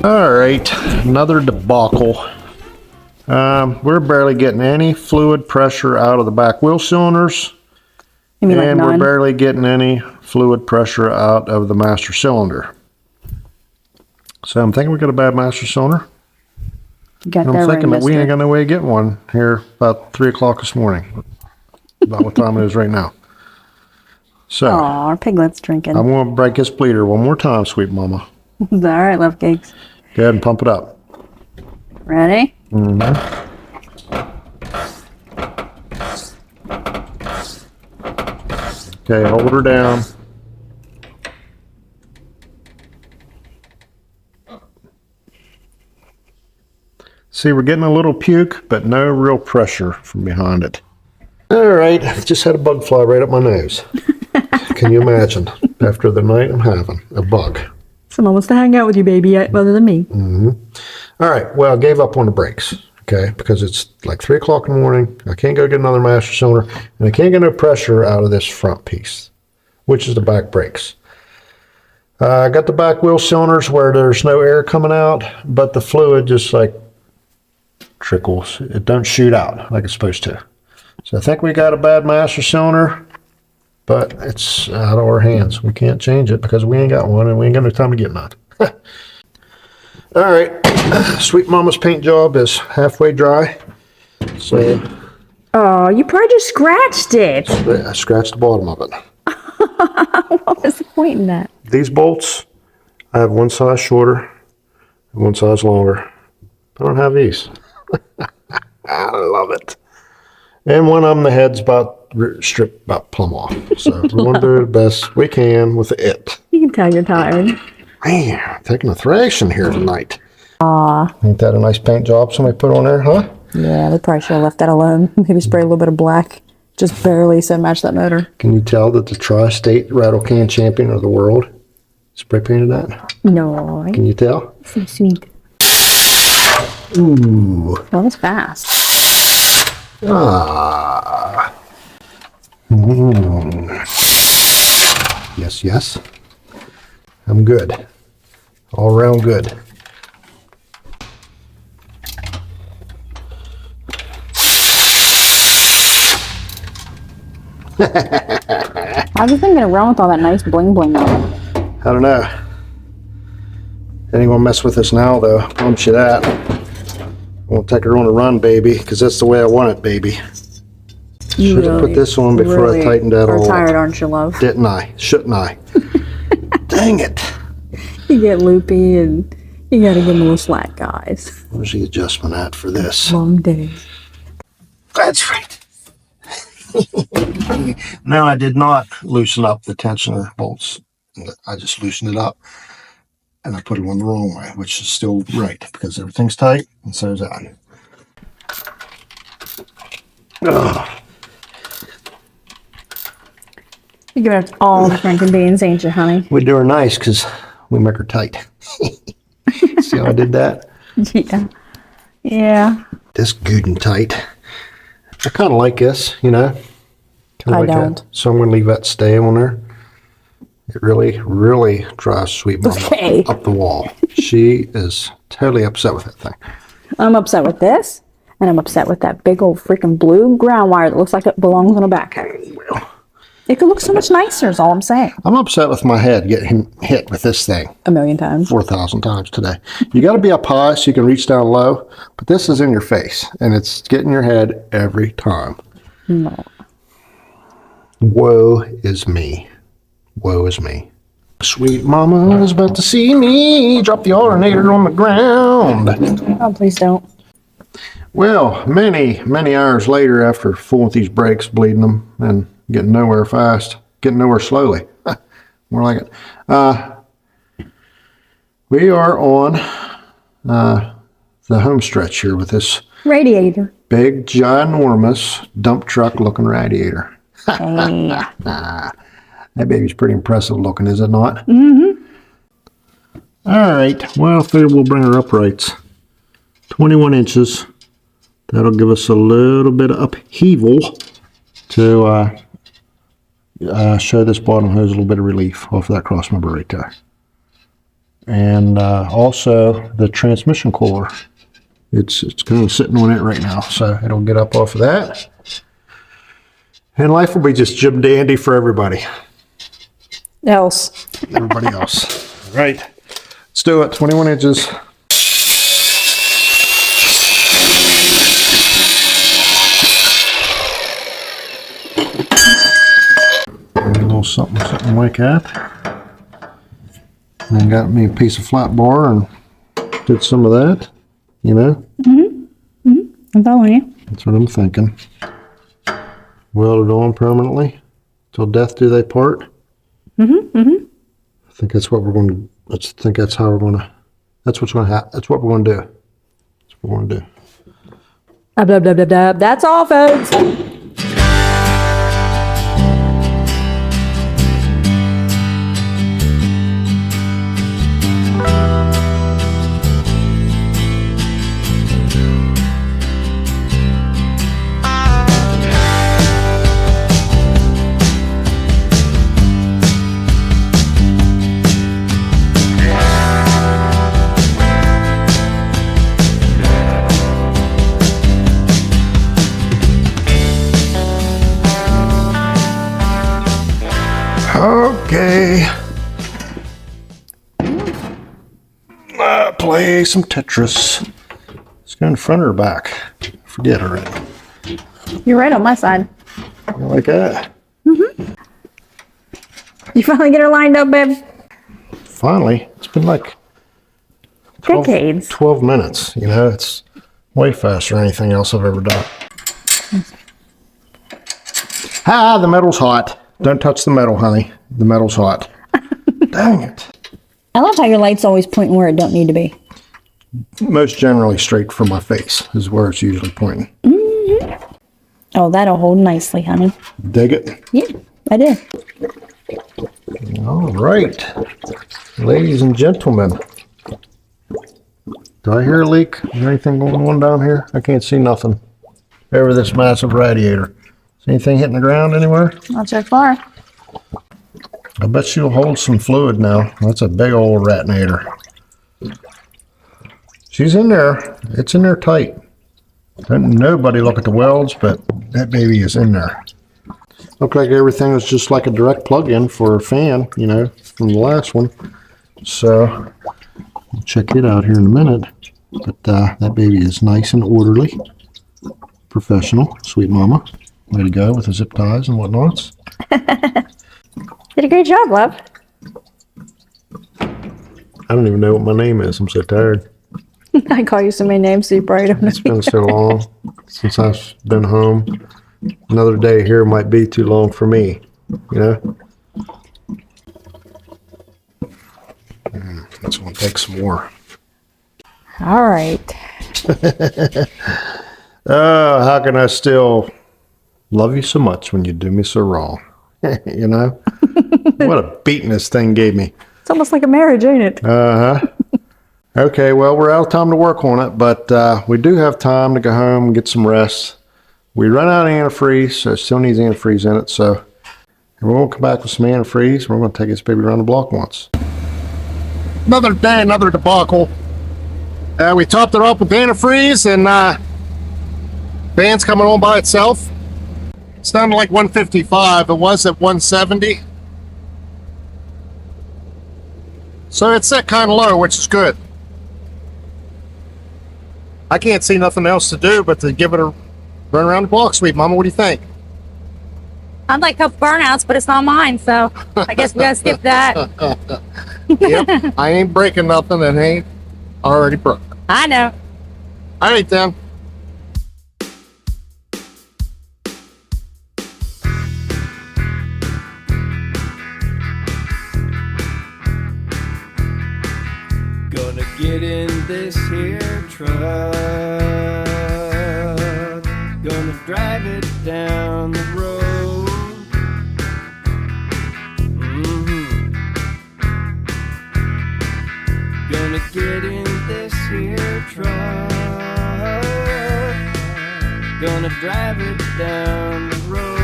All right, another debacle. We're barely getting any fluid pressure out of the back wheel cylinders. You mean like And we're none? barely getting any fluid pressure out of the master cylinder. So I'm thinking we got a bad master cylinder. You got And that I'm right, thinking that we mister. ain't got no way of getting one here about 3 o'clock this morning. About what time it is right now. So Aw, our piglet's drinking. I'm going to break his bleeder one more time, sweet mama. All right, love cakes. Go ahead and pump it up. Ready? Okay, hold her down. See, we're getting a little puke, but no real pressure from behind it. All right, just had a bug fly right up my nose. Can you imagine? After the night I'm having, a bug. Someone wants to hang out with you, baby, other than me. All right, well, I gave up on the brakes, okay, because it's like 3 o'clock in the morning. I can't go get another master cylinder, and I can't get no pressure out of this front piece, which is the back brakes. I got the back wheel cylinders where there's no air coming out, but the fluid just like trickles. It don't shoot out like it's supposed to. So I think we got a bad master cylinder, but it's out of our hands. We can't change it because we ain't got one and we ain't got no time to get none. All right, sweet mama's paint job is halfway dry. So Oh, you probably just scratched it. I scratched the bottom of it. What was the point in that? These bolts, I have one size shorter, one size longer. I don't have these. I love it. And one of them, the head's about stripped about plumb off. So we're going to do the best we can with it. You can tell you're tired. Man, taking a thrashing here tonight. Ain't that a nice paint job somebody put on there, huh? Yeah, they probably should have left that alone. Maybe spray a little bit of black. Just barely so match that motor. Can you tell that the Tri-State Rattle Can Champion of the world spray painted that? No. Can you tell? So sweet. Ooh. Well, that's fast. Ah. Mm. Yes, yes. I'm good. All around good. I was thinking around with all that nice bling bling on it. I don't know. Ain't gonna mess with us now, though. I promise you that. I'm gonna take her on a run, baby, because that's the way I want it, baby. Should have put this on before I tightened that all up. Tired, aren't you, love? Didn't I? Shouldn't I? Dang it. You get loopy and you gotta give them a little slack, guys. Where's the adjustment at for this? Long day. That's right. No, I did not loosen up the tensioner bolts. I just loosened it up and I put it on the wrong way, which is still right because everything's tight and so is that. Ugh. You give it all the Franken beans, ain't you, honey? We do her nice because we make her tight. See how I did that? Yeah. Yeah. This good and tight. I kind of like this, you know. I don't. So I'm going to leave that stay on there. It really, really drives Sweet Mama up the wall. She is totally upset with that thing. I'm upset with this, and I'm upset with that big old freaking blue ground wire that looks like it belongs on a backhoe. Well, it could look so much nicer is all I'm saying. I'm upset with my head getting hit with this thing. 1,000,000 times. 4,000 times today. You got to be up high so you can reach down low, but this is in your face, and it's getting your head every time. No. Woe is me. Woe is me. Sweet Mama is about to see me drop the alternator on the ground. Oh, please don't. Well, many, many hours later after fooling with these brakes, bleeding them, and getting nowhere fast, getting nowhere slowly. More like it. We are on the home stretch here with this Radiator. big, ginormous dump truck looking radiator. Hey. That baby's pretty impressive looking, is it not? Mm-hmm. All right. Well, I figure we'll bring her uprights. 21 inches. That'll give us a little bit of upheaval to show this bottom hose a little bit of relief off of that cross member right there. And also the transmission cooler. It's kind of sitting on it right now, so it'll get up off of that. And life will be just Jim Dandy for everybody. Everybody else. All right. Let's do it. 21 inches. A little something like that. And got me a piece of flat bar and did some of that, you know? Mm-hmm. Mm-hmm. I'm following you. That's what I'm thinking. Weld it on permanently till death do they part. Mm-hmm. Mm-hmm. I think that's what we're going to. I think that's how we're going to. That's what's going to happen. That's what we're going to do. That's what we're going to do. Blah, blah, blah, blah, blah. That's all, folks. Okay. Play some Tetris. Let's go in front or back. Forget already. You're right on my side. You like that? Mm-hmm. You finally get her lined up, babe? Finally. It's been like 12, decades. 12 minutes. You know, it's way faster than anything else I've ever done. Ah, the metal's hot. Don't touch the metal, honey. The metal's hot. Dang it. I love how your light's always pointing where it don't need to be. most generally straight from my face is where it's usually pointing. Oh, that'll hold nicely, honey. Dig it? Yeah, I did. All right. Ladies and gentlemen. Do I hear a leak? Is there anything going on down here? I can't see nothing over this massive radiator. Is anything hitting the ground anywhere? Not so far. I bet she'll hold some fluid now. That's a big old ratinator. She's in there. It's in there tight. Don't nobody look at the welds, but that baby is in there. Looked like everything was just like a direct plug-in for a fan, you know, from the last one. So, we'll check it out here in a minute. But that baby is nice and orderly. Professional. Sweet mama. Way to go with the zip ties and whatnots. Did a great job, love. I don't even know what my name is. I'm so tired. I call you so many names, so you probably don't know. It's been so long since I've been home. Another day here might be too long for me, you know? That's going to take some more. All right. Oh, how can I still love you so much when you do me so wrong? You know? What a beating this thing gave me. It's almost like a marriage, ain't it? Uh-huh. Okay, well, we're out of time to work on it, but we do have time to go home and get some rest. We run out of antifreeze, so it still needs antifreeze in it, so we're going to come back with some antifreeze. We're going to take this baby around the block once. Another day, another debacle. We topped it off with antifreeze, and fan's coming on by itself. It's down to like 155. It was at 170. So it's set kind of low, which is good. I can't see nothing else to do but to give it a run around the block, sweet mama. What do you think? I'd like a couple burnouts, but it's not mine, so I guess we gotta skip that. Yep, I ain't breaking nothing that ain't already broke. I know. All right, then. Gonna get in this here truck, gonna drive it down the road. Gonna get in this here truck, gonna drive it down the road.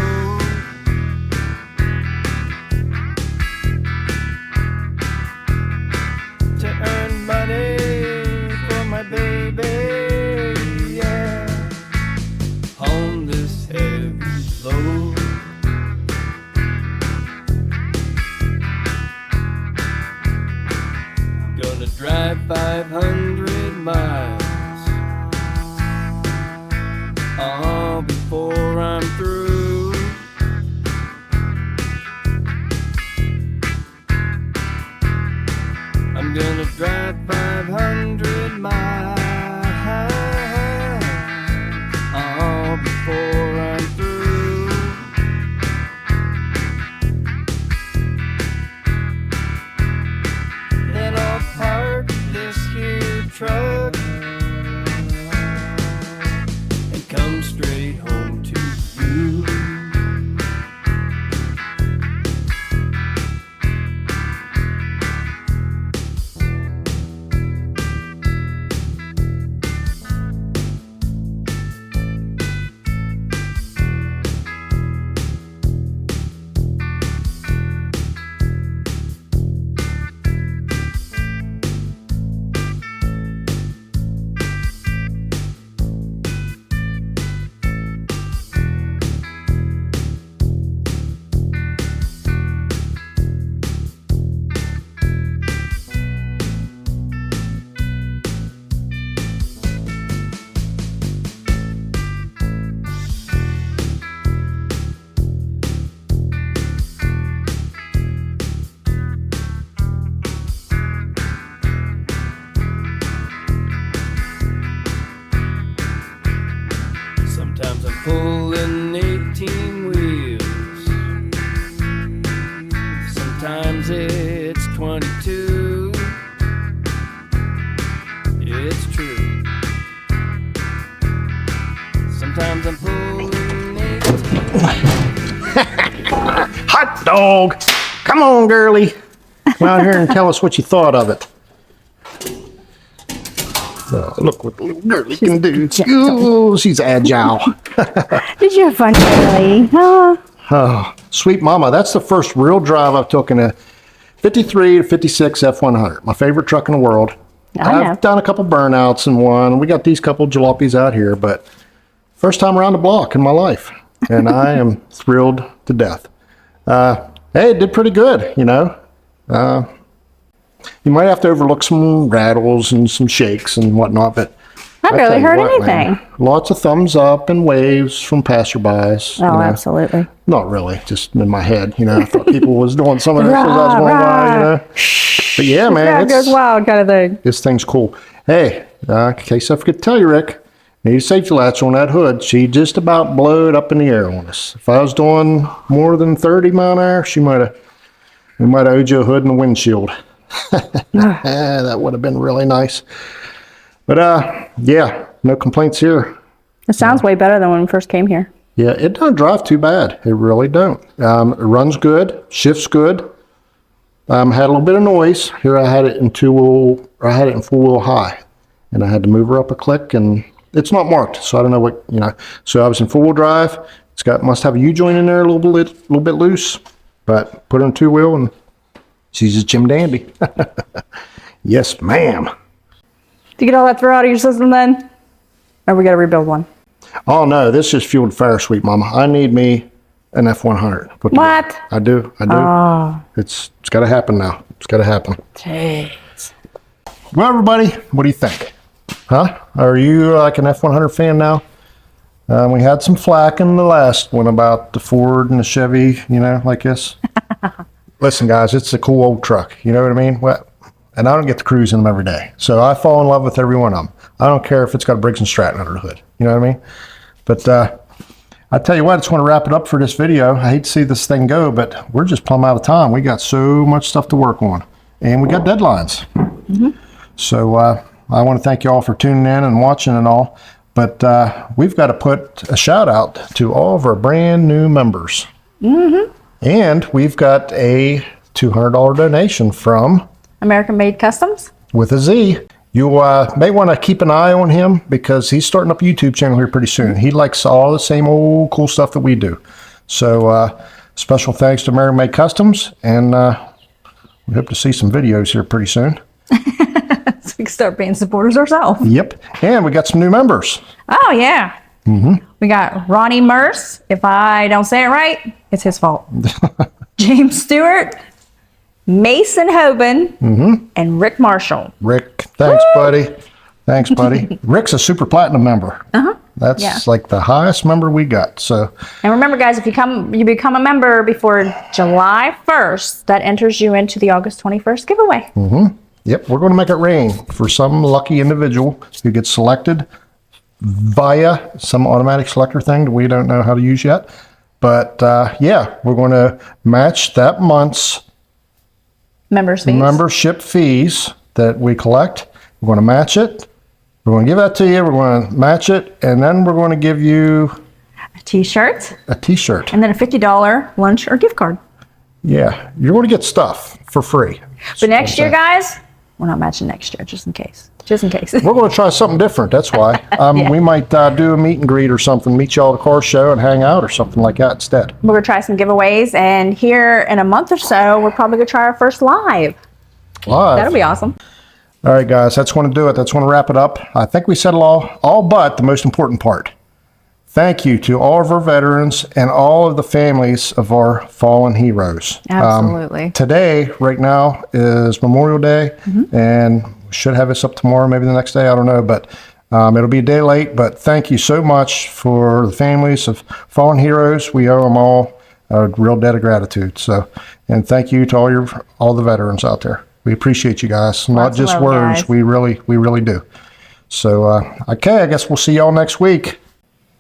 To earn money for my baby, yeah, on this heavy load. Gonna drive 500 miles, all before I'm through. I'm gonna drive 500 miles, all before I'm through. Then I'll park this here truck and come straight home to you. Sometimes I'm pulling 18 wheels, sometimes it's 22. It's hot dog. Come on, girlie. Come out here and tell us what you thought of it. Look what the little girlie can do. Ooh, she's agile. Did you have fun, Charlie? Oh, sweet mama. That's the first real drive I've taken a 53 to 56 F100. My favorite truck in the world. I've done a couple burnouts and one. We got these couple jalopies out here, but first time around the block in my life. And I am thrilled to death. Hey, it did pretty good, you know. You might have to overlook some rattles and some shakes and whatnot, but I barely heard anything. Man, lots of thumbs up and waves from passerbys. Oh, absolutely. Not really, just in my head. You know, I thought people was doing some of this as I was going by, you know. But yeah, man, Crowd goes wild kind of thing. This thing's cool. Hey, in case I forget to tell you, Rick, need a safety latch on that hood. She just about blowed up in the air on us. If I was doing more than 30 mile an hour, we might have owed you a hood and a windshield. That would have been really nice. But yeah, no complaints here. It sounds way better than when we first came here. Yeah, it don't drive too bad. It really don't. It runs good, shifts good. Had a little bit of noise. Here I had it in four-wheel high, and I had to move her up a click, and it's not marked, so I don't know what, you know. So I was in four-wheel drive. Must have a U-joint in there a little bit loose, but put her in two-wheel, and she's a Jim Dandy. Yes, ma'am. Did you get all that throw out of your system then? Or we got to rebuild one? Oh no, this is fueled fire, sweet mama. I need me an F100. What? I do. Oh. It's got to happen now. It's got to happen. Jeez. Well, everybody, what do you think? Huh? Are you like an F100 fan now? We had some flack in the last one about the Ford and the Chevy, you know, like this. Listen, guys, it's a cool old truck. You know what I mean? Well, and I don't get to cruise in them every day. So I fall in love with every one of them. I don't care if it's got a Briggs & Stratton under the hood. You know what I mean? But I tell you what, I just want to wrap it up for this video. I hate to see this thing go, but we're just plumb out of time. We got so much stuff to work on. And we got deadlines. Mm-hmm. So I want to thank you all for tuning in and watching and all. But we've got to put a shout out to all of our brand new members. Mm-hmm. And we've got a $200 donation from American Made Customs? With a Z. You may want to keep an eye on him because he's starting up a YouTube channel here pretty soon. He likes all the same old cool stuff that we do. So special thanks to American Made Customs, and we hope to see some videos here pretty soon. So we can start being supporters ourselves. Yep. And we got some new members. Oh, yeah. Mm-hmm. We got Ronnie Merce. If I don't say it right, it's his fault. James Stewart, Mason Hoban, and Rick Marshall. Rick, thanks, buddy. Thanks, buddy. Rick's a super platinum member. That's like the highest member we got. So, and remember, guys, if you become a member before July 1st, that enters you into the August 21st giveaway. Mm-hmm. Yep, we're going to make it rain for some lucky individual who gets selected via some automatic selector thing that we don't know how to use yet. But yeah, we're going to match that month's membership fees that we collect. We're going to match it. We're going to give that to you. We're going to match it. And then we're going to give you a t-shirt. A t-shirt. And then a $50 lunch or gift card. Yeah, you're going to get stuff for free. But next year, guys, we're not matching next year, just in case. Just in case. We're going to try something different. That's why. Yeah. We might do a meet and greet or something, meet y'all at the car show and hang out or something like that instead. We're going to try some giveaways. And here in a month or so, we're probably going to try our first live. That'll be awesome. All right, guys, that's going to do it. That's going to wrap it up. I think we said all but the most important part. Thank you to all of our veterans and all of the families of our fallen heroes. Absolutely. Today, right now, is Memorial Day, and we should have this up tomorrow, maybe the next day, I don't know, but it'll be a day late. But thank you so much for the families of fallen heroes. We owe them all a real debt of gratitude. So, and thank you to all the veterans out there. We appreciate you guys, not just words. Guys. We really do. So, okay, I guess we'll see y'all next week.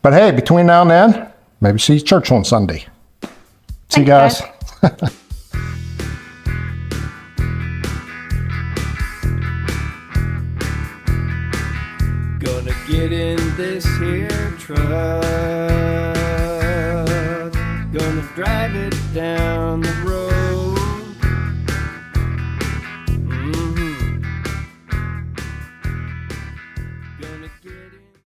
But hey, between now and then, maybe see church on Sunday. See you guys. Gonna get in this here truck, gonna drive it down